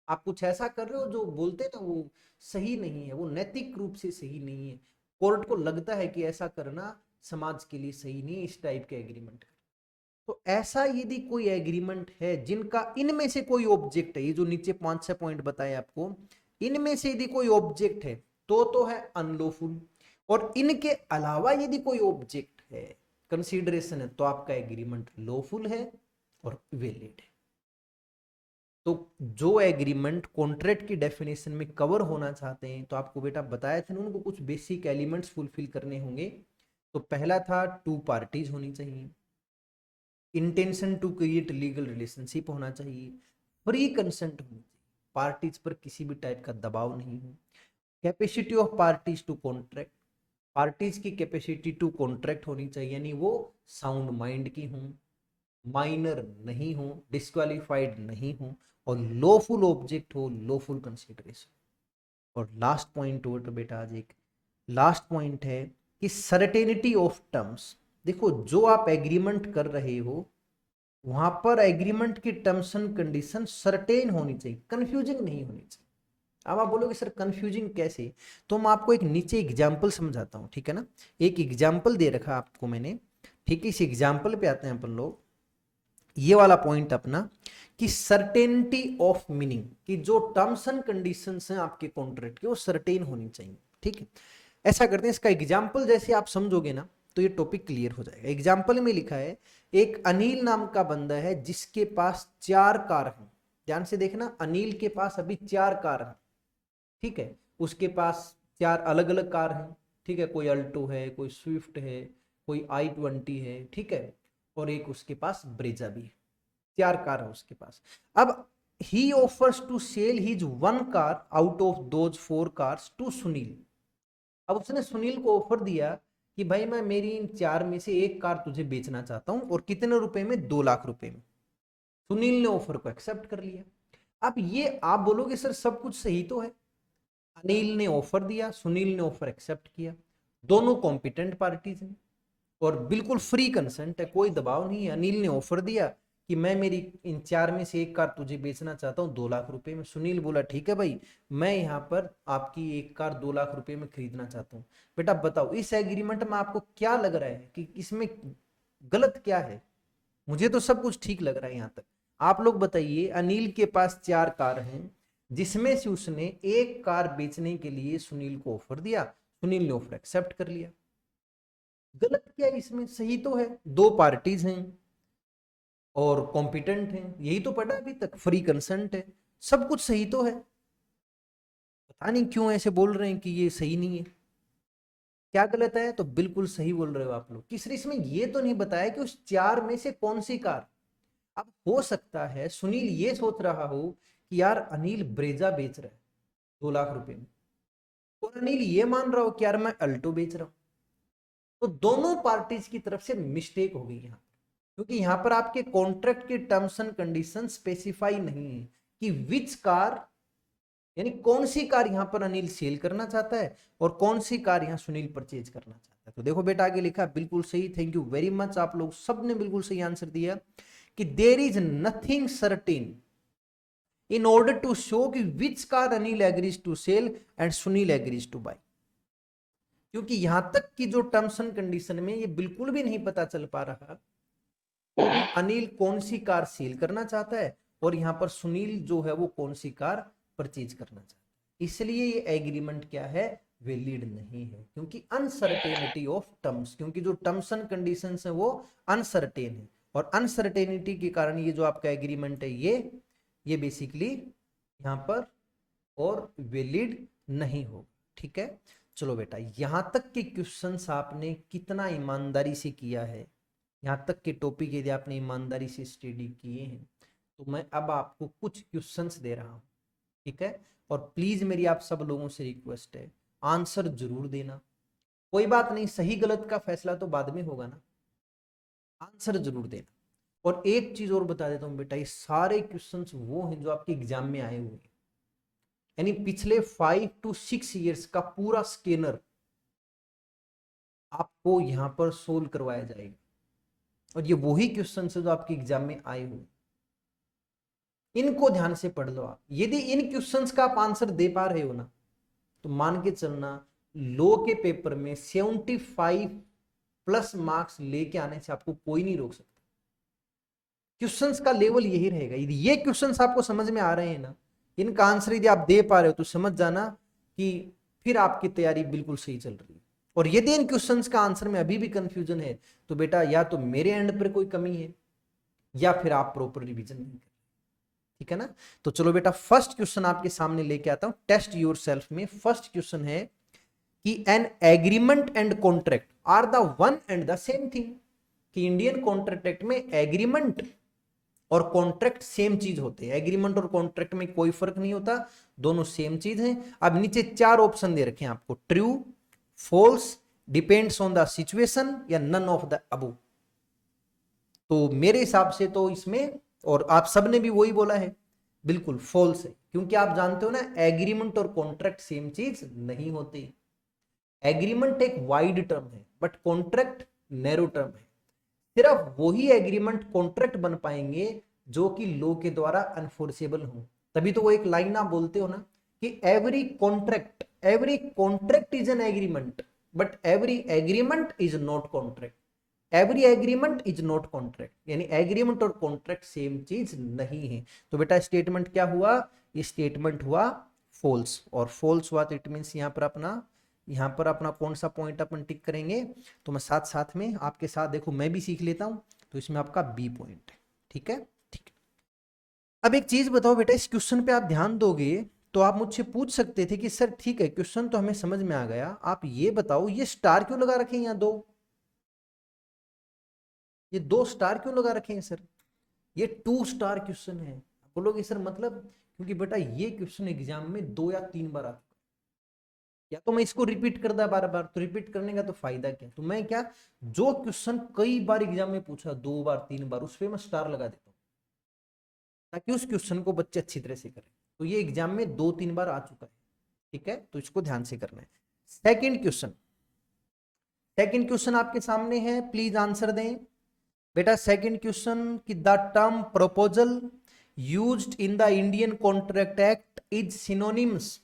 आप कुछ ऐसा कर रहे हो जो बोलते ना वो सही नहीं है, वो नैतिक रूप से सही नहीं है, कोर्ट को लगता है कि ऐसा करना समाज के लिए सही नहीं, इस टाइप के एग्रीमेंट। तो ऐसा यदि कोई एग्रीमेंट है जिनका इनमें से कोई ऑब्जेक्ट है, ये जो नीचे 5-6 पॉइंट बताए आपको, इनमें से यदि कोई ऑब्जेक्ट है तो है अनलॉफुल, और इनके अलावा यदि कोई ऑब्जेक्ट है, कंसीडरेशन है, तो आपका एग्रीमेंट लॉफुल है और वैलिड है। तो जो एग्रीमेंट कॉन्ट्रैक्ट की डेफिनेशन में कवर होना चाहते हैं, तो आपको बेटा बताया था ना, उनको कुछ बेसिक एलिमेंट्स फुलफिल करने होंगे। तो पहला था 2 पार्टीज होनी चाहिए, intention to create legal relationship होना चाहिए, फ्री कंसेंट होनी चाहिए, पार्टीज पर किसी भी टाइप का दबाव नहीं हो, capacity of parties to contract, parties की कैपेसिटी टू कॉन्ट्रैक्ट होनी चाहिए, यानी वो साउंड माइंड की हों, माइनर नहीं हो, डिस्क्वालिफाइड नहीं हो, और लॉफुल ऑब्जेक्ट हो, लॉफुल कंसीडरेशन। और लास्ट पॉइंट हो तो बेटा आज एक लास्ट पॉइंट है कि सर्टेनिटी ऑफ टर्म्स। देखो जो आप एग्रीमेंट कर रहे हो वहां पर एग्रीमेंट की टर्म्स एंड कंडीशन सर्टेन होनी चाहिए, कंफ्यूजिंग नहीं होनी चाहिए। अब आप बोलोगे सर कंफ्यूजिंग कैसे, तो मैं आपको एक नीचे एग्जाम्पल समझाता हूं, ठीक है ना। एक एग्जाम्पल दे रखा आपको मैंने, ठीक है। इस एग्जाम्पल पे आते हैं अपन लोग, ये वाला पॉइंट अपना कि सर्टेनिटी ऑफ मीनिंग, कि जो टर्म्स एंड कंडीशंस हैं आपके कॉन्ट्रैक्ट के वो सर्टेन होनी चाहिए, ठीक है। ऐसा करते हैं, इसका एग्जाम्पल जैसे आप समझोगे ना तो ये टॉपिक क्लियर हो जाएगा। एग्जाम्पल में लिखा है एक अनिल नाम का बंदा है जिसके पास 4 कार हैं। ध्यान से देखना, अनिल के पास अभी 4 कार हैं, ठीक है। उसके पास 4 अलग अलग कार हैं, ठीक है। कोई अल्टो है, कोई स्विफ्ट है, कोई i20 है, ठीक है। और एक उसके पास ब्रेजा भी है, 4 कार है उसके पास। अब he offers to sell his 1 car out of those 4 cars to Sunil. अब उसने सुनील को ऑफर दिया कि भाई मैं मेरी इन 4 में से एक कार तुझे बेचना चाहता हूं, और कितने रुपए में, 2 लाख रुपए में। सुनील ने ऑफर को एक्सेप्ट कर लिया। अब ये आप बोलोगे सर सब कुछ सही तो है, अनिल ने ऑफर दिया, सुनील ने ऑफर एक्सेप्ट किया, दोनों कॉम्पिटेंट पार्टीज हैं और बिल्कुल फ्री कंसेंट है, कोई दबाव नहीं है। अनिल ने ऑफर दिया कि मैं मेरी इन 4 में से एक कार तुझे बेचना चाहता हूँ 2 लाख रुपए में। सुनील बोला ठीक है भाई, मैं यहाँ पर आपकी एक कार 2 लाख रुपए में खरीदना चाहता हूँ। बेटा बताओ इस एग्रीमेंट में आपको क्या लग रहा है कि इसमें गलत क्या है? मुझे तो सब कुछ ठीक लग रहा है यहाँ तक। आप लोग बताइए, अनिल के पास 4 कार हैं जिसमें से उसने एक कार बेचने के लिए सुनील को ऑफर दिया, सुनील ने ऑफर एक्सेप्ट कर लिया। गलत क्या है इसमें? सही तो है, 2 पार्टीज हैं और कॉम्पिटेंट हैं, यही तो पढ़ा अभी तक, फ्री कंसेंट है, सब कुछ सही तो है। पता नहीं क्यों ऐसे बोल रहे हैं कि ये सही नहीं है। क्या गलत है? तो बिल्कुल सही बोल रहे हो आप लोग। किस इसमें ये तो नहीं बताया कि उस 4 में से कौन सी कार। अब हो सकता है सुनील ये सोच रहा हो कि यार अनिल ब्रेजा बेच रहा है 2 लाख रुपए में, और अनिल ये मान रहा हो कि यार मैं अल्टो बेच रहा हूं। तो दोनों पार्टीज की तरफ से मिस्टेक हो गई यहाँ, क्योंकि यहां पर आपके कॉन्ट्रैक्ट के टर्म्स एंड कंडीशन स्पेसिफाई नहीं है कि विच कार, यानी कौन सी कार यहां पर अनिल सेल करना चाहता है और कौन सी कार यहां सुनील परचेज करना चाहता है। तो देखो बेटा आगे लिखा बिल्कुल सही, थैंक यू वेरी मच, आप लोग सबने बिल्कुल सही आंसर दिया कि there is nothing certain in order to show कि which car Anil agrees to sell and Sunil agrees to buy. क्योंकि यहां तक की जो टर्म्स एंड कंडीशन में ये बिल्कुल भी नहीं पता चल पा रहा अनिल कौन सी कार सेल करना चाहता है और यहां पर सुनील जो है वो कौन सी कार परचेज करना चाहता है। इसलिए ये एग्रीमेंट क्या है, वैलिड नहीं है, क्योंकि अनसर्टेनिटी ऑफ टर्म्स, क्योंकि जो टर्म्स एंड कंडीशंस है वो अनसर्टेन है, और अनसर्टेनिटी के कारण ये जो आपका एग्रीमेंट है ये बेसिकली यहां पर और वैलिड नहीं हो। ठीक है, चलो बेटा यहां तक के क्वेश्चंस आपने कितना ईमानदारी से किया है, यहाँ तक के टॉपिक यदि आपने ईमानदारी से स्टडी किए हैं, तो मैं अब आपको कुछ क्वेश्चंस दे रहा हूँ, ठीक है। और प्लीज मेरी आप सब लोगों से रिक्वेस्ट है, आंसर जरूर देना। कोई बात नहीं, सही गलत का फैसला तो बाद में होगा ना, आंसर जरूर देना। और एक चीज और बता देता हूँ बेटा, ये सारे क्वेश्चंस वो हैं जो आपके एग्जाम में आए हुए हैं, यानी पिछले 5 to 6 ईयर्स का पूरा स्कैनर आपको यहाँ पर सोल्व करवाया जाएगा, और ये वही क्वेश्चन है जो आपके एग्जाम में आए हुए। इनको ध्यान से पढ़ लो आप, यदि इन क्वेश्चंस का आप आंसर दे पा रहे हो ना, तो मान के चलना लो के पेपर में 75 प्लस मार्क्स लेके आने से आपको कोई नहीं रोक सकता। क्वेश्चंस का लेवल यही रहेगा। यदि ये क्वेश्चंस आपको समझ में आ रहे हैं ना, इनका आंसर यदि आप दे पा रहे हो तो समझ जाना कि फिर आपकी तैयारी बिल्कुल सही चल रही है। और यदि इन क्वेश्चंस का आंसर में अभी भी कंफ्यूजन है तो बेटा या तो मेरे एंड पर कोई कमी है या फिर आप प्रॉपर रिवीजन नहीं कर, ठीक है ना। तो चलो बेटा फर्स्ट क्वेश्चन आपके सामने लेके आता हूं टेस्ट योर सेल्फ में। फर्स्ट क्वेश्चन है कि an agreement and contract are the one and the same thing. कि इंडियन कॉन्ट्रैक्ट एक्ट में एग्रीमेंट और कॉन्ट्रैक्ट सेम चीज होते हैं। एग्रीमेंट और कॉन्ट्रैक्ट में कोई फर्क नहीं होता, दोनों सेम चीज हैं। अब नीचे 4 ऑप्शन दे रखे हैं आपको, true, false, depends on the situation या नन ऑफ द अबव। तो मेरे हिसाब से तो इसमें, और आप सबने भी वही बोला है, बिल्कुल फॉल्स है। क्योंकि आप जानते हो ना एग्रीमेंट और कॉन्ट्रैक्ट सेम चीज नहीं होती। एग्रीमेंट एक वाइड टर्म है बट कॉन्ट्रैक्ट नैरो टर्म है। सिर्फ वही एग्रीमेंट कॉन्ट्रैक्ट बन पाएंगे जो कि लॉ के द्वारा अनफोर्सेबल हो। तभी तो वो एक लाइन आप बोलते हो ना कि every contract is an agreement but every agreement is not contract. Every agreement is not contract, यानी एग्रीमेंट और कॉन्ट्रैक्ट सेम चीज नहीं है। तो बेटा स्टेटमेंट क्या हुआ, ये स्टेटमेंट हुआ फॉल्स। और फॉल्स हुआ तो इट मींस यहाँ पर अपना कौन सा पॉइंट अपन टिक करेंगे। तो मैं साथ साथ में आपके साथ देखो मैं भी सीख लेता हूं। तो इसमें आपका बी पॉइंट है, ठीक है। ठीक है, अब एक चीज बताओ बेटा, इस क्वेश्चन पे आप ध्यान दोगे तो आप मुझसे पूछ सकते थे कि सर ठीक है क्वेश्चन तो हमें समझ में आ गया, आप ये बताओ ये स्टार क्यों लगा रखे हैं यहाँ दो, ये 2 स्टार क्यों लगा रखे हैं सर, ये 2 स्टार क्वेश्चन है। बोलोगे सर मतलब, क्योंकि बेटा ये क्वेश्चन एग्जाम में 2 या 3 बार आता है। या तो मैं इसको रिपीट कर दा बार बार, तो रिपीट करने का तो फायदा क्या। तो मैं क्या, जो क्वेश्चन कई बार एग्जाम में पूछा 2 बार 3 बार, उस पर मैं स्टार लगा देता हूँ ताकि उस क्वेश्चन को बच्चे अच्छी तरह से करें। तो ये एग्जाम में 2-3 बार आ चुका है, ठीक है। तो इसको ध्यान से करना है। सेकंड क्वेश्चन आपके सामने है, प्लीज आंसर दें बेटा। सेकंड क्वेश्चन कि the term proposal used in the Indian contract act is synonyms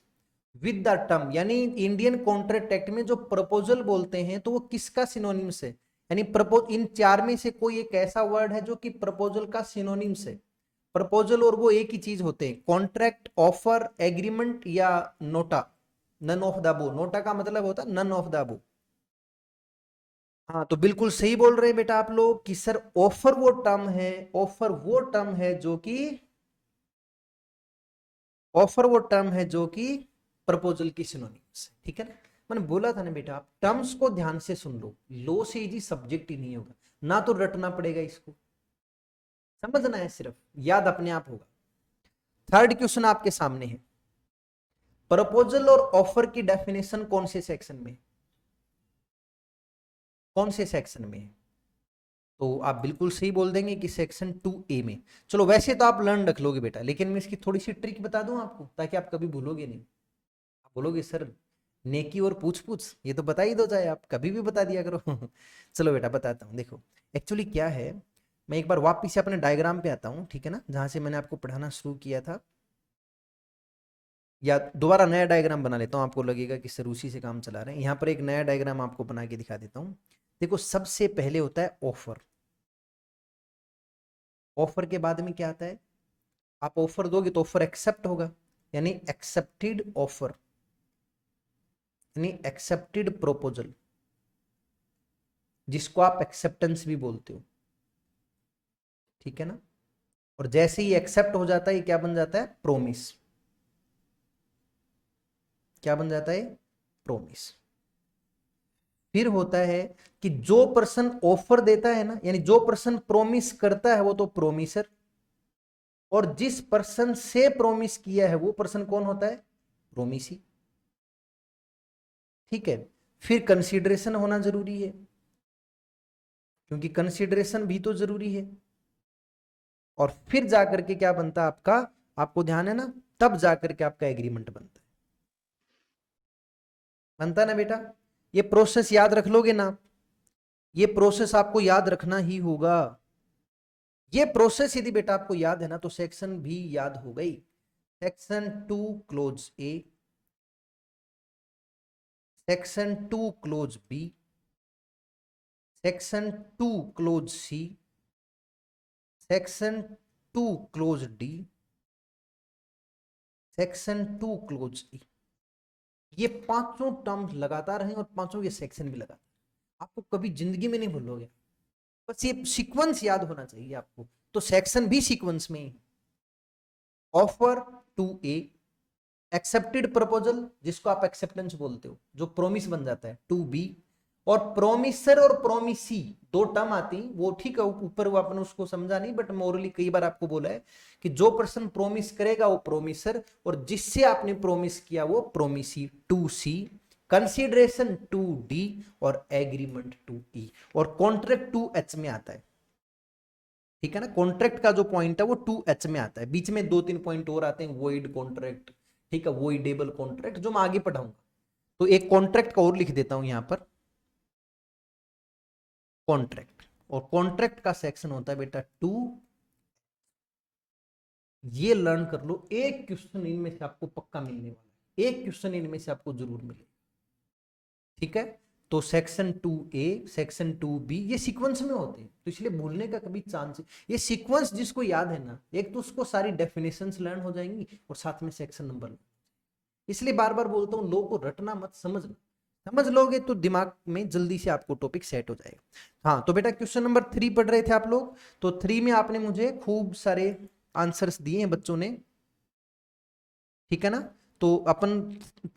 with the term, यानी इंडियन कॉन्ट्रैक्ट एक्ट में जो प्रपोजल बोलते हैं तो वो किसका सिनोनिम्स है। यानी इन 4 में से कोई एक ऐसा वर्ड है जो कि प्रपोजल का सिनोनिम्स है। प्रपोजल और वो एक ही चीज होते हैं, कॉन्ट्रैक्ट, ऑफर, एग्रीमेंट या NOTA, none of the above. NOTA का मतलब होता है नन ऑफ द अबव। हाँ तो बिल्कुल सही बोल रहे हैं बेटा आप लोग कि सर ऑफर वो टर्म है जो कि प्रपोजल की सिनोनिम्स है, ठीक है ना। मैंने बोला था ना बेटा, आप टर्म्स को ध्यान से सुन लो, लो से इजी सब्जेक्ट ही नहीं होगा ना, तो रटना पड़ेगा इसको, समझना है, सिर्फ याद अपने आप होगा। थर्ड क्वेश्चन आपके सामने है, प्रपोजल और ऑफर की डेफिनेशन कौन से सेक्शन में है। तो आप बिल्कुल सही बोल देंगे कि सेक्शन 2A में। चलो वैसे तो आप लर्न रख लोगे बेटा, लेकिन मैं इसकी थोड़ी सी ट्रिक बता दूं आपको ताकि आप कभी भूलोगे नहीं। आप बोलोगे सर नेकी और पूछ पूछ, ये तो बता ही दो, चाहे आप कभी भी बता दिया करो। चलो बेटा बताता हूँ, देखो एक्चुअली क्या है, मैं एक बार वापिस से अपने डायग्राम पे आता हूँ, ठीक है ना, जहां से मैंने आपको पढ़ाना शुरू किया था। या दोबारा नया डायग्राम बना लेता हूँ, आपको लगेगा कि सर उसी से काम चला रहे हैं। यहाँ पर एक नया डायग्राम आपको बना के दिखा देता हूँ। देखो सबसे पहले होता है ऑफर। ऑफर के बाद में क्या आता है, आप ऑफर दोगे तो ऑफर एक्सेप्ट होगा, यानी एक्सेप्टेड ऑफर, यानी एक्सेप्टेड प्रोपोजल, जिसको आप एक्सेप्टेंस भी बोलते हो, ठीक है ना। और जैसे ही एक्सेप्ट हो जाता है ये क्या बन जाता है, प्रोमिस। क्या बन जाता है, प्रोमिस। फिर होता है कि जो पर्सन ऑफर देता है ना, यानी जो पर्सन प्रोमिस करता है वो तो प्रोमिसर, और जिस पर्सन से प्रोमिस किया है वो पर्सन कौन होता है, प्रोमिसी, ठीक है। फिर कंसीडरेशन होना जरूरी है, क्योंकि कंसीडरेशन भी तो जरूरी है। और फिर जाकर के क्या बनता है आपका, आपको ध्यान है ना, तब जाकर के आपका एग्रीमेंट बनता है ना बेटा। ये प्रोसेस याद रख लोगे ना, ये प्रोसेस आपको याद रखना ही होगा। ये प्रोसेस यदि बेटा आपको याद है ना तो सेक्शन भी याद हो गई। Section 2 clause A, section 2 clause B, section 2 clause C, section 2 clause D, section 2 clause E. ये पांचों टर्म्स लगातार हैं और पांचों के सेक्शन भी लगातार, आपको कभी जिंदगी में नहीं भूलोगे, बस ये सीक्वेंस याद होना चाहिए आपको। तो सेक्शन भी सीक्वेंस में ही, offer to A, accepted proposal जिसको आप एक्सेप्टेंस बोलते हो, जो प्रोमिस बन जाता है, टू बी, और प्रोमिसर और प्रोमिसी दो टर्म आती, वो ठीक है ऊपर वो अपन उसको समझा नहीं, बट मोरली कई बार आपको बोला है कि जो पर्सन प्रोमिस करेगा वो प्रोमिसर, और जिससे आपने प्रोमिस किया वो promisee, to C, consideration to D, और एग्रीमेंट टू ई, और कॉन्ट्रैक्ट टू एच में आता है। ठीक है ना, कॉन्ट्रैक्ट का जो पॉइंट है वो टू एच में आता है, बीच में दो तीन पॉइंट और आते हैं, वॉइड कॉन्ट्रैक्ट, ठीक है, वॉइडेबल कॉन्ट्रैक्ट, जो मैं आगे पढ़ाऊंगा। तो एक कॉन्ट्रैक्ट का और लिख देता हूं यहां पर, कॉन्ट्रैक्ट, और कॉन्ट्रैक्ट का सेक्शन होता है बेटा टू। ये लर्न कर लो, एक क्वेश्चन इनमें से आपको पक्का मिलने वाला है, एक क्वेश्चन इनमें से आपको जरूर मिलेगा। ठीक है, तो सेक्शन 2A, सेक्शन 2B ये सीक्वेंस में होते हैं, तो इसलिए भूलने का कभी चांस, ये सीक्वेंस जिसको याद है ना, एक तो उसको सारी डेफिनेशंस लर्न हो जाएंगी और साथ में सेक्शन नंबर, इसलिए बार बार बोलता हूं लोगों को रटना मत, समझना, समझ लोगे तो दिमाग में जल्दी से आपको टॉपिक सेट हो जाएगा। हाँ तो बेटा क्वेश्चन नंबर 3 पढ़ रहे थे आप लोग, तो 3 में आपने मुझे खूब सारे आंसर्स दिए हैं बच्चों ने, ठीक है ना। तो अपन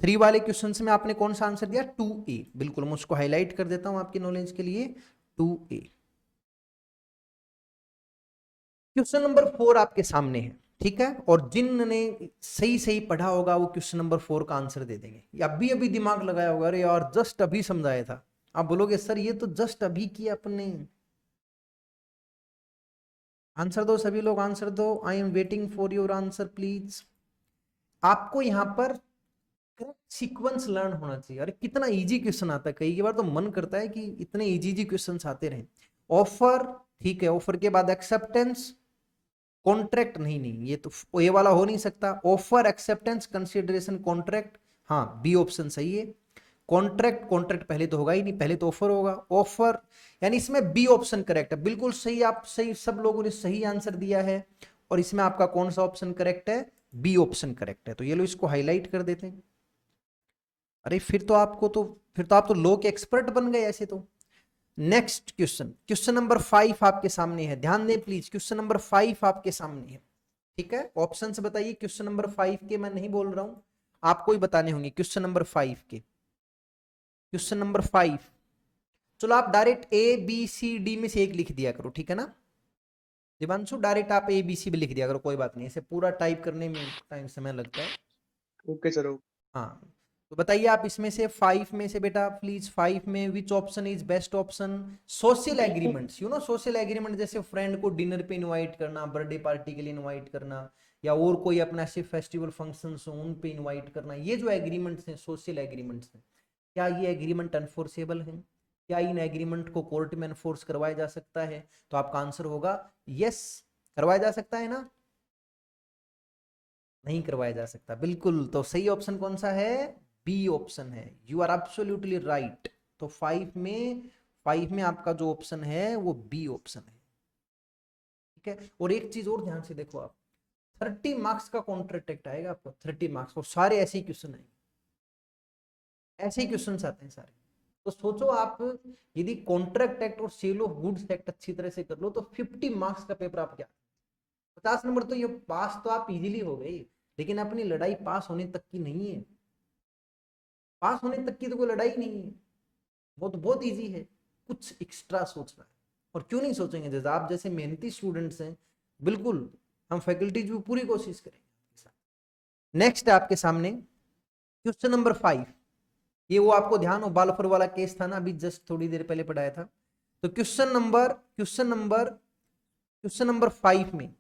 3 वाले क्वेश्चन में आपने कौन सा आंसर दिया, 2A, बिल्कुल मैं उसको हाईलाइट कर देता हूं आपकी नॉलेज के लिए, 2A। क्वेश्चन नंबर 4 आपके सामने है, ठीक है, और जिनने सही सही पढ़ा होगा वो क्वेश्चन नंबर 4 का आंसर दे देंगे, अभी अभी दिमाग लगाया होगा, अरे यार जस्ट अभी समझाया था, आप बोलोगे सर ये तो जस्ट अभी किया अपने। आंसर दो सभी लोग, आंसर दो, I am waiting for your answer please. आपको यहां पर करेक्ट सीक्वेंस लर्न होना चाहिए। अरे कितना इजी क्वेश्चन आता है, कई बार तो मन करता है कि इतने इजी इजी क्वेश्चन आते रहे। ऑफर, ठीक है, ऑफर के बाद एक्सेप्टेंस, कॉन्ट्रैक्ट नहीं नहीं, ये तो ये वाला हो नहीं सकता, ऑफर एक्सेप्टेंस कंसिडरेशन कॉन्ट्रैक्ट, हाँ बी ऑप्शन सही है। कॉन्ट्रैक्ट, कॉन्ट्रैक्ट पहले तो होगा ही नहीं, पहले तो ऑफर होगा, ऑफर, यानी इसमें बी ऑप्शन करेक्ट है, बिल्कुल सही, आप सही, सब लोगों ने सही आंसर दिया है। और इसमें आपका कौन सा ऑप्शन करेक्ट है, बी ऑप्शन करेक्ट है, तो ये लो इसको हाईलाइट कर देते हैं। अरे फिर तो आप तो लॉ के एक्सपर्ट बन गए ऐसे तो। नेक्स्ट क्वेश्चन, क्वेश्चन नंबर 5 आपके सामने है, ध्यान दें प्लीज, क्वेश्चन नंबर 5 आपके सामने है, ठीक है, ऑप्शन से बताइए, क्वेश्चन नंबर 5 के मैं नहीं बोल रहा हूं, आपको ही बताने होंगे क्वेश्चन नंबर 5 के, क्वेश्चन नंबर 5। चलो आप direct A B C D में से एक लिख दिया करो, ठीक है ना दिवांशु, डायरेक्ट आप ABC भी लिख दिया करो, कोई बात नहीं, ऐसे पूरा टाइप करने में टाइम समय लगता है। Okay sir. हाँ तो बताइए आप इसमें से 5 में से बेटा प्लीज, 5 में which option is best option, social agreements, you know social agreement, जैसे फ्रेंड को डिनर पे इनवाइट करना, बर्थडे पार्टी के लिए इनवाइट करना, या और कोई अपना ऐसे फेस्टिवल फंक्शंस हो उन पे इनवाइट करना, ये जो एग्रीमेंट्स हैं सोशल एग्रीमेंट्स हैं, क्या ये एग्रीमेंट अनफोर्सेबल है, क्या इन एग्रीमेंट को कोर्ट में एनफोर्स करवाया जा सकता है, तो आपका आंसर होगा यस, करवाया जा सकता है ना, नहीं करवाया जा सकता, बिल्कुल, तो सही ऑप्शन कौन सा है, बी ऑप्शन है, यू आर एब्सोल्युटली राइट। तो 5 में आपका जो ऑप्शन है वो बी ऑप्शन है, ठीक है। और एक चीज और ध्यान से देखो आप, 30 मार्क्स का कॉन्ट्रैक्ट आएगा आपको, 30 मार्क्स, और सारे ऐसे ही क्वेश्चन आएंगे, ऐसे ही क्वेश्चन आते हैं सारे। तो सोचो आप, यदि कॉन्ट्रैक्ट एक्ट और सेल ऑफ गुड्स एक्ट अच्छी तरह से कर लो तो 50 मार्क्स का पेपर आप क्या, 50 नंबर तो ये पास तो आप इजीली हो गए, लेकिन अपनी लड़ाई पास होने तक की नहीं है, पास होने तक की तो कोई लड़ाई नहीं है, वो तो बहुत इजी है, कुछ एक्स्ट्रा सोचना है। और क्यों नहीं सोचेंगे, जैसे आप जैसे मेहनती स्टूडेंट्स हैं, बिल्कुल हम फैकल्टीज भी पूरी कोशिश करेंगे। नेक्स्ट है आपके सामने क्वेश्चन नंबर 5, ये वो आपको ध्यान हो बालफर वाला केस था ना, अभी जस्ट थोड़ी देर पहले पढ़ाया था। तो क्वेश्चन नंबर 5 में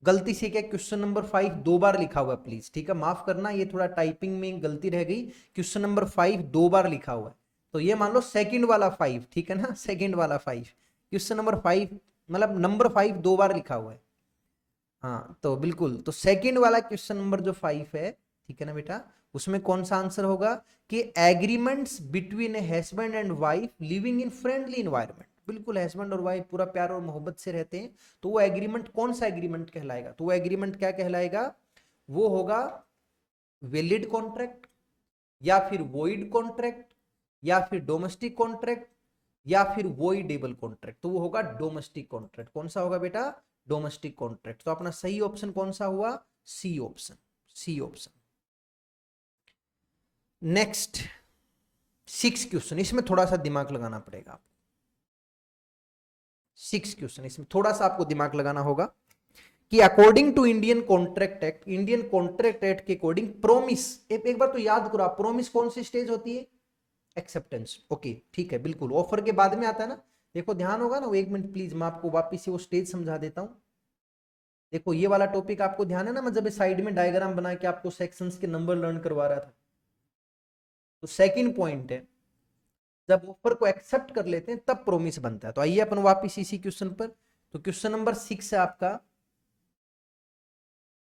गलती से क्या, क्वेश्चन नंबर 5 दो बार लिखा हुआ है प्लीज, ठीक है, माफ करना, ये थोड़ा टाइपिंग में गलती रह गई, क्वेश्चन नंबर 5 दो बार लिखा हुआ है, तो ये मान लो सेकंड वाला 5, ठीक है ना, सेकंड वाला 5, क्वेश्चन नंबर 5 मतलब नंबर 5 दो बार लिखा हुआ है। हाँ तो बिल्कुल, तो सेकंड वाला क्वेश्चन नंबर जो 5 है, ठीक है ना बेटा, उसमें कौन सा आंसर होगा कि agreements between a husband and wife living in friendly environment. बिल्कुल हस्बैंड और वाइफ पूरा प्यार और मोहब्बत से रहते हैं, तो वो एग्रीमेंट कौन सा एग्रीमेंट कहलाएगा? तो वो एग्रीमेंट क्या कहलाएगा? वो होगा वैलिड कॉन्ट्रैक्ट, या फिर वॉइड कॉन्ट्रैक्ट, या फिर डोमेस्टिक कॉन्ट्रैक्ट, या फिर वॉइडेबल कॉन्ट्रैक्ट। तो वो होगा डोमेस्टिक कॉन्ट्रैक्ट। कौन सा होगा बेटा? Domestic contract. तो अपना सही ऑप्शन कौन सा हुआ? C option, C option. Next 6 question, इसमें थोड़ा सा दिमाग लगाना पड़ेगा आपको। 6 क्वेश्चन, इसमें थोड़ा सा आपको दिमाग लगाना होगा कि according to Indian contract act, Indian contract act के अकॉर्डिंग प्रोमिस, एक बार तो याद करो आप, प्रोमिस कौन सी स्टेज होती है? एक्सेप्टेंस। ओके ठीक है, बिल्कुल ऑफर के बाद में आता है ना। देखो ध्यान होगा ना, वो 1 मिनट प्लीज, मैं आपको वापिस से वो स्टेज समझा देता हूं। देखो ये वाला टॉपिक आपको ध्यान है ना, मैं जब साइड में डायग्राम बना के आपको सेक्शंस के नंबर लर्न करवा रहा था। तो सेकंड पॉइंट है, जब ऑफर को एक्सेप्ट कर लेते हैं तब प्रोमिस बनता है। तो आइए अपन वापिस इसी क्वेश्चन पर। तो क्वेश्चन नंबर 6 है आपका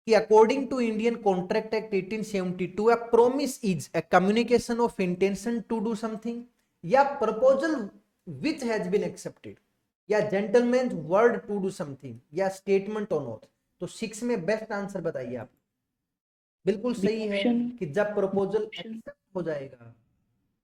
कि according to Indian contract act 1872 a promise is a communication of intention to do something, या proposal which has been accepted, या gentleman word to do something, या स्टेटमेंट ऑन ओथ। तो 6 में बेस्ट आंसर बताइए आप। बिल्कुल सही है कि जब प्रपोजल एक्सेप्ट हो जाएगा,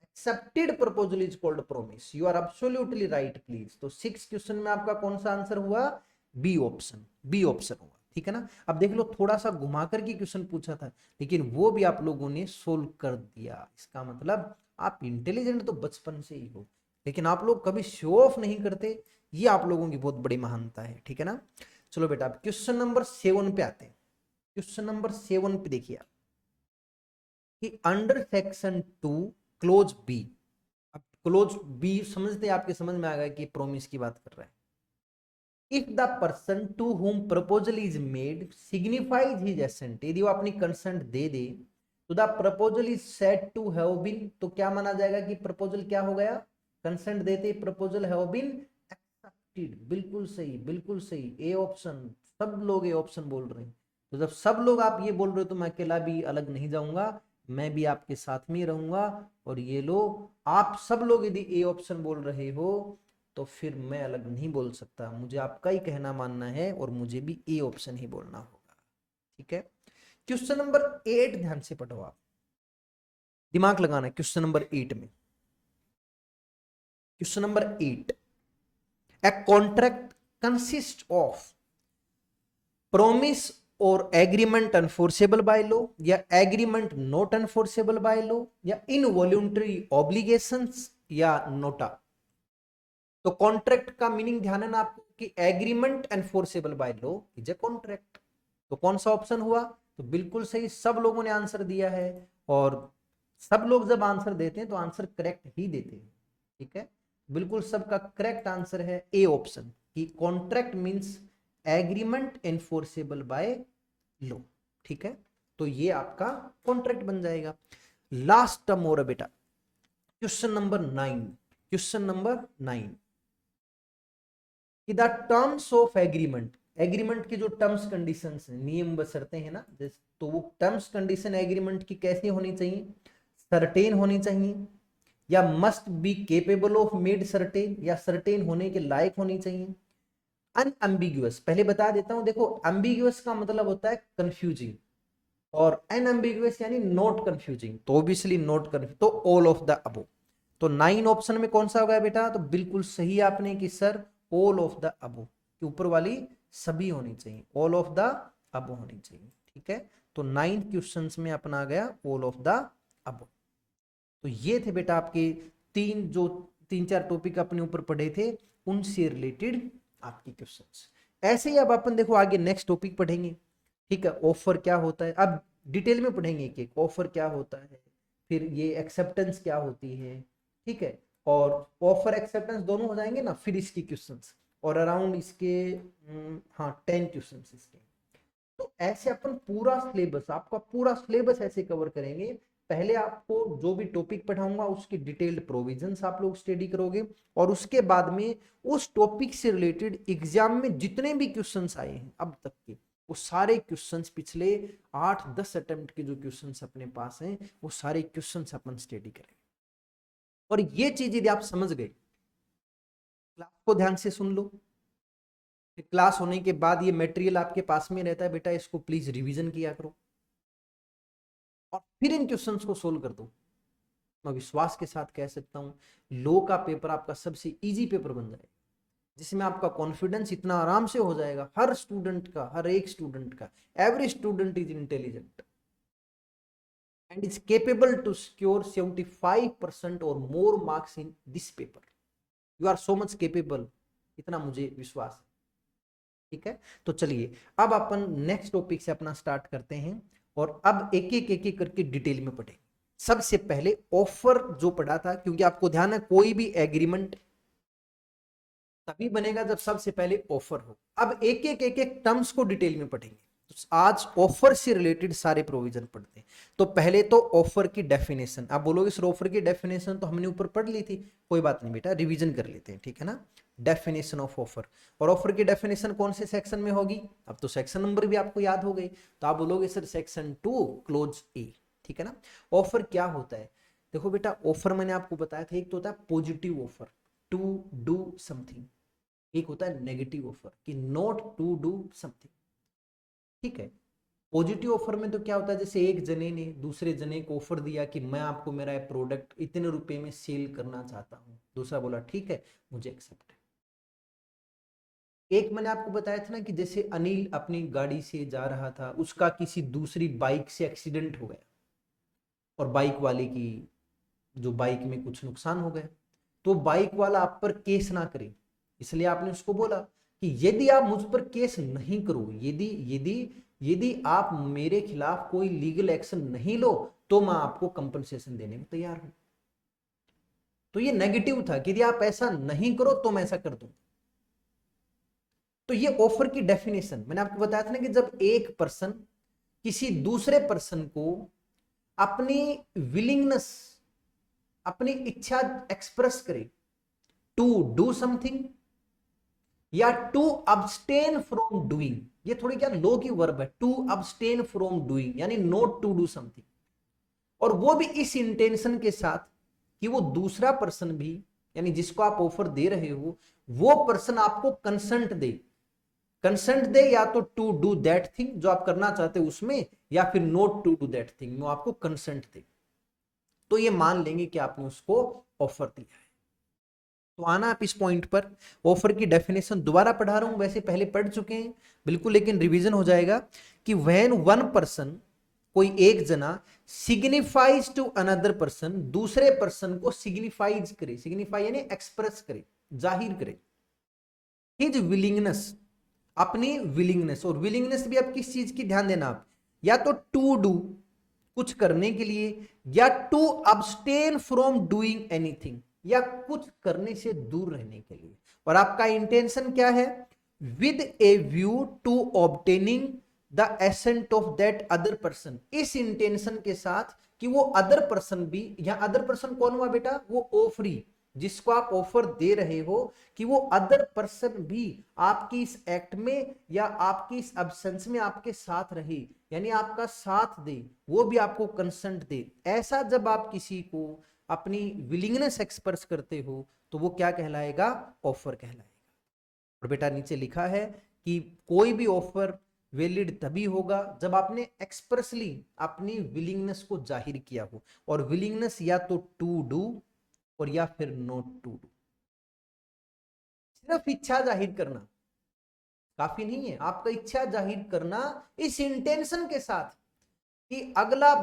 accepted proposal is called promise. You are absolutely right please. तो 6 क्वेश्चन में आपका कौन सा आंसर हुआ? बी ऑप्शन, बी ऑप्शन हुआ। ठीक है ना। अब देख लो, थोड़ा सा घुमा करके क्वेश्चन पूछा था, लेकिन वो भी आप लोगों ने सोल्व कर दिया। इसका मतलब आप इंटेलिजेंट तो बचपन से ही हो, लेकिन आप लोग कभी शो ऑफ नहीं करते। ये आप लोगों की बहुत बड़ी महानता है। ठीक है ना। चलो बेटा, अब क्वेश्चन नंबर 7 पे आते हैं। क्वेश्चन नंबर 7 पे देखिए आप कि अंडर सेक्शन 2 क्लोज बी। अब क्लोज बी समझते, आपके समझ में आ गया कि प्रोमिस की बात कर रहा है। If the person to whom proposal is made signifies his assent, यदि वो अपनी कंसेंट दे दे, तो the proposal is said to have been, तो क्या माना जाएगा कि प्रपोजल क्या हो गया? कंसेंट देते प्रपोजल हैव बीन एक्सेप्टेड। बिल्कुल सही, बिल्कुल सही, ए ऑप्शन। सब लोग ए ऑप्शन बोल रहे हैं। तो जब सब लोग आप ये बोल रहे हो तो मैं अकेला भी अलग नहीं जाऊंगा, मैं भी आपके साथ में ही रहूंगा। और ये लो, आप सब लोग यदि ए ऑप्शन बोल रहे हो तो फिर मैं अलग नहीं बोल सकता, मुझे आपका ही कहना मानना है और मुझे भी ए ऑप्शन ही बोलना होगा। ठीक है। क्वेश्चन नंबर 8 ध्यान से पढ़ो आप, दिमाग लगाना है क्वेश्चन नंबर 8 में। Question number 8, a contract consist of promise और एग्रीमेंट अनफोर्सेबल बाय लॉ, या एग्रीमेंट नॉट अनफोर्सेबल बाय लॉ, या इनवॉल्यूंटरी ऑब्लिगेशंस, या नोटा। तो कॉन्ट्रैक्ट का मीनिंग ध्यान है ना आपको कि agreement enforceable by law is a contract. तो कौन सा ऑप्शन हुआ? तो बिल्कुल सही, सब लोगों ने आंसर दिया है। और सब लोग जब आंसर देते हैं तो आंसर करेक्ट ही देते हैं। ठीक है, बिल्कुल सबका करेक्ट आंसर है ए ऑप्शन कि contract means agreement enforceable by law. ठीक है, तो ये आपका कॉन्ट्रैक्ट बन जाएगा। लास्ट टर्म और बेटा क्वेश्चन नंबर 9, क्वेश्चन नंबर 9 कि the terms of agreement, agreement की जो टर्म्स कंडीशंस नियम बशर्ते हैं ना, तो वो टर्म्स कंडीशन एग्रीमेंट की कैसी होनी चाहिए? सर्टेन होनी चाहिए, या must be capable of made certain, या सर्टेन होने के लायक होनी चाहिए। अनएम्बिगुअस, पहले बता देता हूं, देखो एम्बिगुअस का मतलब होता है कंफ्यूजिंग, और अनएम्बिगुअस यानी नॉट कंफ्यूजिंग। तो ऑब्वियसली नॉट कंफ्यूज, तो ऑल ऑफ द अबव। तो 9 ऑप्शन में कौन सा होगा बेटा? तो बिल्कुल सही आपने कि sir all of the above के ऊपर वाली सभी होनी चाहिए, ऑल ऑफ द अबव होनी चाहिए। ठीक है, तो 9 क्वेश्चंस में अपना आ गया ऑल ऑफ द अबव। तो ये थे बेटा आपके तीन चार टॉपिक अपने ऊपर पढ़े थे, उनसे रिलेटेड आपके क्वेश्चंस। ऐसे ही अब अपन देखो आगे नेक्स्ट टॉपिक पढ़ेंगे। ठीक है, ऑफर क्या होता है, अब डिटेल में पढ़ेंगे कि ऑफर क्या होता है, फिर ये एक्सेप्टेंस क्या होती है। ठीक है, और ऑफर एक्सेप्टेंस दोनों हो जाएंगे ना, फिर इसकी क्वेश्चंस और अराउंड इसके हाँ 10 क्वेश्चंस इसके। तो ऐसे अपन पूरा सिलेबस, आपका पूरा सिलेबस ऐसे कवर करेंगे। पहले आपको जो भी टॉपिक पढ़ाऊंगा उसकी डिटेल्ड प्रोविजंस आप लोग स्टडी करोगे, और उसके बाद में उस टॉपिक से रिलेटेड एग्जाम में जितने भी क्वेश्चंस आए हैं अब तक के वो सारे क्वेश्चंस पिछले 8-10 अटेम्प्ट के जो क्वेश्चंस अपने पास हैं वो सारे क्वेश्चंस अपन स्टडी करेंगे। और ये चीज यदि आप समझ गए, क्लास को ध्यान से सुन लो, क्लास होने के बाद ये मटेरियल आपके पास में रहता है बेटा, इसको प्लीज रिवीजन किया करो और फिर इन क्वेश्चंस को सोल्व कर दो। मैं विश्वास के साथ कह सकता हूं लॉ का पेपर आपका सबसे इजी पेपर बन जाएगा, जिसमें आपका कॉन्फिडेंस इतना आराम से हो जाएगा, हर स्टूडेंट का, हर एक स्टूडेंट का, every student is intelligent and is capable to secure 75% or more marks in this paper. You are so much capable, इतना मुझे विश्वास है। ठीक है, तो चलिए अब अपन नेक्स्ट टॉपिक से अपना स्टार्ट करते हैं और अब एक एक करके डिटेल में पढ़ेंगे। सबसे पहले ऑफर जो पढ़ा था, क्योंकि आपको ध्यान है कोई भी एग्रीमेंट तभी बनेगा जब सबसे पहले ऑफर हो। अब एक एक टर्म्स को डिटेल में पढ़ेंगे। तो आज ऑफर से रिलेटेड सारे प्रोविजन पढ़ते हैं। तो पहले तो ऑफर की डेफिनेशन, आप बोलोगे सर ऑफर की डेफिनेशन तो हमने ऊपर पढ़ ली थी, कोई बात नहीं बेटा, रिवीजन कर लेते हैं, ठीक है ना। डेफिनेशन ऑफ ऑफर, और ऑफर की डेफिनेशन कौन से सेक्शन में होगी, अब तो सेक्शन नंबर भी आपको याद हो गई, तो आप बोलोगे सर सेक्शन 2 क्लोज ए, ठीक है ना। ऑफर क्या होता है, देखो बेटा ऑफर मैंने आपको बताया था, एक तो होता है positive offer to do something, एक होता है नेगेटिव ऑफर कि नॉट टू डू समथिंग, ठीक है। पॉजिटिव ऑफर में तो क्या होता है, जैसे एक जने ने दूसरे जने को ऑफर दिया कि मैं आपको मेरा प्रोडक्ट इतने रुपए में सेल करना चाहता हूं, दूसरा बोला ठीक है मुझे एक्सेप्ट है। एक मैंने आपको बताया था ना कि जैसे अनिल अपनी गाड़ी से जा रहा था, उसका किसी दूसरी बाइक से एक्सीडेंट हो गया और बाइक वाले की जो बाइक में कुछ नुकसान हो गया, तो बाइक वाला आप पर केस ना करे, इसलिए आपने उसको बोला कि यदि आप मुझ पर केस नहीं करो, यदि यदि यदि आप मेरे खिलाफ कोई लीगल एक्शन नहीं लो तो मैं आपको कंपनसेशन देने में तैयार हूं। तो ये नेगेटिव था कि यदि आप ऐसा नहीं करो तो मैं ऐसा कर दूं। तो ये ऑफर की डेफिनेशन मैंने आपको बताया था ना कि जब एक पर्सन किसी दूसरे पर्सन को अपनी विलिंगनेस, अपनी इच्छा एक्सप्रेस करे टू डू समथिंग या टू अब्सटेन फ्रॉम डूइंग, ये थोड़ी क्या लो की वर्ब है, टू अब्सटेन फ्रॉम डूइंग यानी नॉट टू डू समथिंग, और वो भी इस इंटेंशन के साथ कि वो दूसरा पर्सन भी, यानी जिसको आप ऑफर दे रहे हो वो पर्सन आपको कंसेंट दे, कंसेंट दे या तो टू डू दैट थिंग जो आप करना चाहते हो उसमें, या फिर not to do that thing वो आपको कंसेंट दे, तो ये मान लेंगे कि आपने उसको ऑफर दिया है। तो आना आप इस पॉइंट पर, ऑफर की डेफिनेशन दोबारा पढ़ा रहा हूं, वैसे पहले पढ़ चुके हैं बिल्कुल, लेकिन रिवीजन हो जाएगा कि व्हेन वन पर्सन, कोई एक जना सिग्निफाइज टू अनदर पर्सन, दूसरे पर्सन को सिग्निफाइज करे, सिग्निफाई यानी एक्सप्रेस करे, जाहिर करे, हिज विलिंगनेस, अपनी विलिंगनेस, और विलिंगनेस भी आप किस चीज की ध्यान देना, आप या तो टू डू कुछ करने के लिए, या to abstain from doing anything, या कुछ करने से दूर रहने के लिए, और आपका इंटेंशन क्या है, with a view to obtaining the assent of that other person, इस इंटेंशन के साथ कि वो अदर पर्सन भी, या अदर पर्सन कौन हुआ बेटा, वो ऑफरी, जिसको आप ऑफर दे रहे हो, कि वो अदर पर्सन भी आपकी इस एक्ट में या आपकी इस एब्सेंस में आपके साथ रहे, यानी आपका साथ दे, वो भी आपको कंसेंट दे। ऐसा जब आप किसी को अपनी विलिंगनेस एक्सप्रेस करते हो तो वो क्या कहलाएगा, ऑफर कहलाएगा। और बेटा नीचे लिखा है कि कोई भी ऑफर वैलिड तभी होगा जब आपने एक्सप्रेसली अपनी विलिंगनेस को जाहिर किया हो, और विलिंगनेस या तो टू डू और या फिर नॉट टू डू। सिर्फ इच्छा जाहिर करना काफी नहीं है, आपका इच्छा जाहिर करना इस इंटेंशन के साथ कि अगला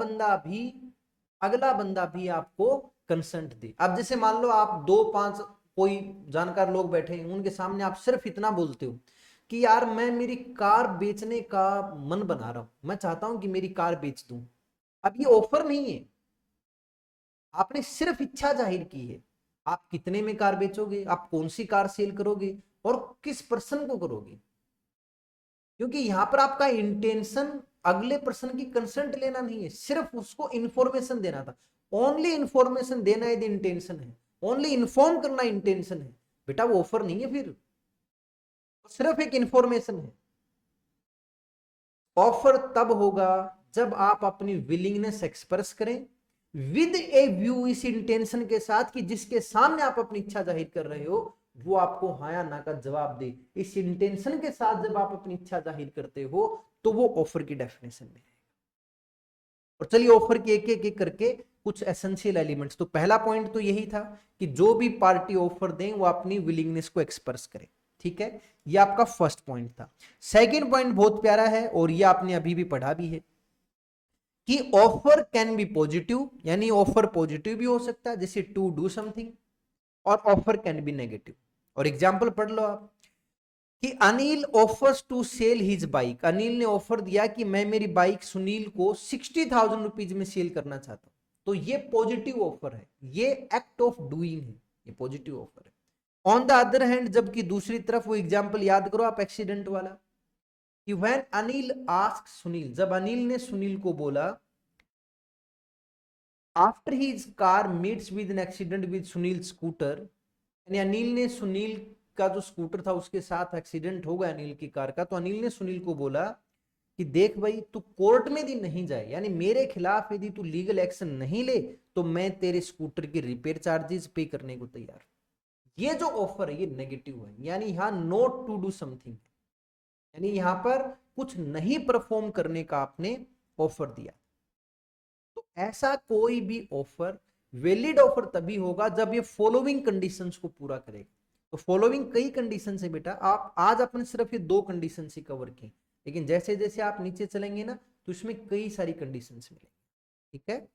बंदा भी आपको कंसेंट दे। अब जैसे मान लो आप 2-5 कोई जानकार लोग बैठे हैं, उनके सामने आप सिर्फ इतना बोलते हो कि यार मैं मेरी कार बेचने का मन बना रहा हूं, मैं चाहता हूं कि मेरी कार बेच दूं, अब ये ऑफर नहीं है, आपने सिर्फ इच्छा जाहिर की है। आप कितने में कार बेचोगे, आप कौन सी कार सेल करोगे, और किस पर्सन को करोगे, क्योंकि यहां पर आपका इंटेंशन अगले पर्सन की कंसेंट लेना नहीं है, सिर्फ उसको इंफॉर्मेशन देना था। ओनली इंफॉर्मेशन देना यदि इंटेंशन है, ओनली इन्फॉर्म करना इंटेंशन है, बेटा वो ऑफर नहीं है, फिर सिर्फ एक इंफॉर्मेशन है। ऑफर तब होगा जब आप अपनी विलिंगनेस एक्सप्रेस करें विद ए व्यू, इस इंटेंशन के साथ कि जिसके सामने आप अपनी इच्छा जाहिर कर रहे हो वो आपको हाँ या ना का जवाब दे। इस इंटेंशन के साथ जब आप अपनी इच्छा जाहिर करते हो तो वो ऑफर की डेफिनेशन में है। और चलिए ऑफर के एक एक करके कुछ एसेंशियल एलिमेंट्स। तो पहला पॉइंट तो यही था कि जो भी पार्टी ऑफर दें वो अपनी विलिंगनेस को एक्सप्रेस करे। ठीक है, ये आपका फर्स्ट पॉइंट था। सेकंड पॉइंट बहुत प्यारा है और ये आपने अभी भी पढ़ा भी है कि ऑफर कैन बी पॉजिटिव, यानी ऑफर पॉजिटिव भी हो सकता है जैसे टू डू समथिंग, और ऑफर कैन बी नेगेटिव। और एग्जांपल पढ़ लो आप कि Anil offers to sell his bike, Anil ने ऑफर दिया कि मैं मेरी बाइक सुनील को 60,000 रुपीज में सेल करना चाहता हूं। तो ये पॉजिटिव ऑफर है, ये एक्ट ऑफ डूइंग है, ये पॉजिटिव ऑफर है। ऑन द अदर हैंड जबकि दूसरी तरफ वो एग्जाम्पल याद करो आप एक्सीडेंट वाला कि व्हेन अनिल आस्क सुनील, जब अनिल ने सुनील को बोला after his car meets with an accident with Sunil scooter, यानी अनिल ने सुनील का जो स्कूटर था उसके साथ एक्सीडेंट हो गया अनिल की कार का, तो अनिल ने सुनील को बोला कि देख भाई तू कोर्ट में यदि नहीं जाए, यानी मेरे खिलाफ यदि तू लीगल एक्शन नहीं ले तो मैं तेरे स्कूटर के रिपेयर चार्जेस पे करने को तैयार। ये जो ऑफर है ये नेगेटिव है, यानी यहां नॉट टू डू समथिंग, यानी यहां पर कुछ नहीं परफॉर्म करने का आपने ऑफर दिया। तो ऐसा कोई भी ऑफर वैलिड ऑफर तभी होगा जब ये फॉलोइंग कंडीशंस को पूरा करेगा। तो फॉलोइंग कई कंडीशन है बेटा, आप आज अपने सिर्फ ये दो कंडीशन ही कवर की, लेकिन जैसे जैसे आप नीचे चलेंगे ना तो इसमें कई सारी कंडीशंस मिलेंगी। ठीक है,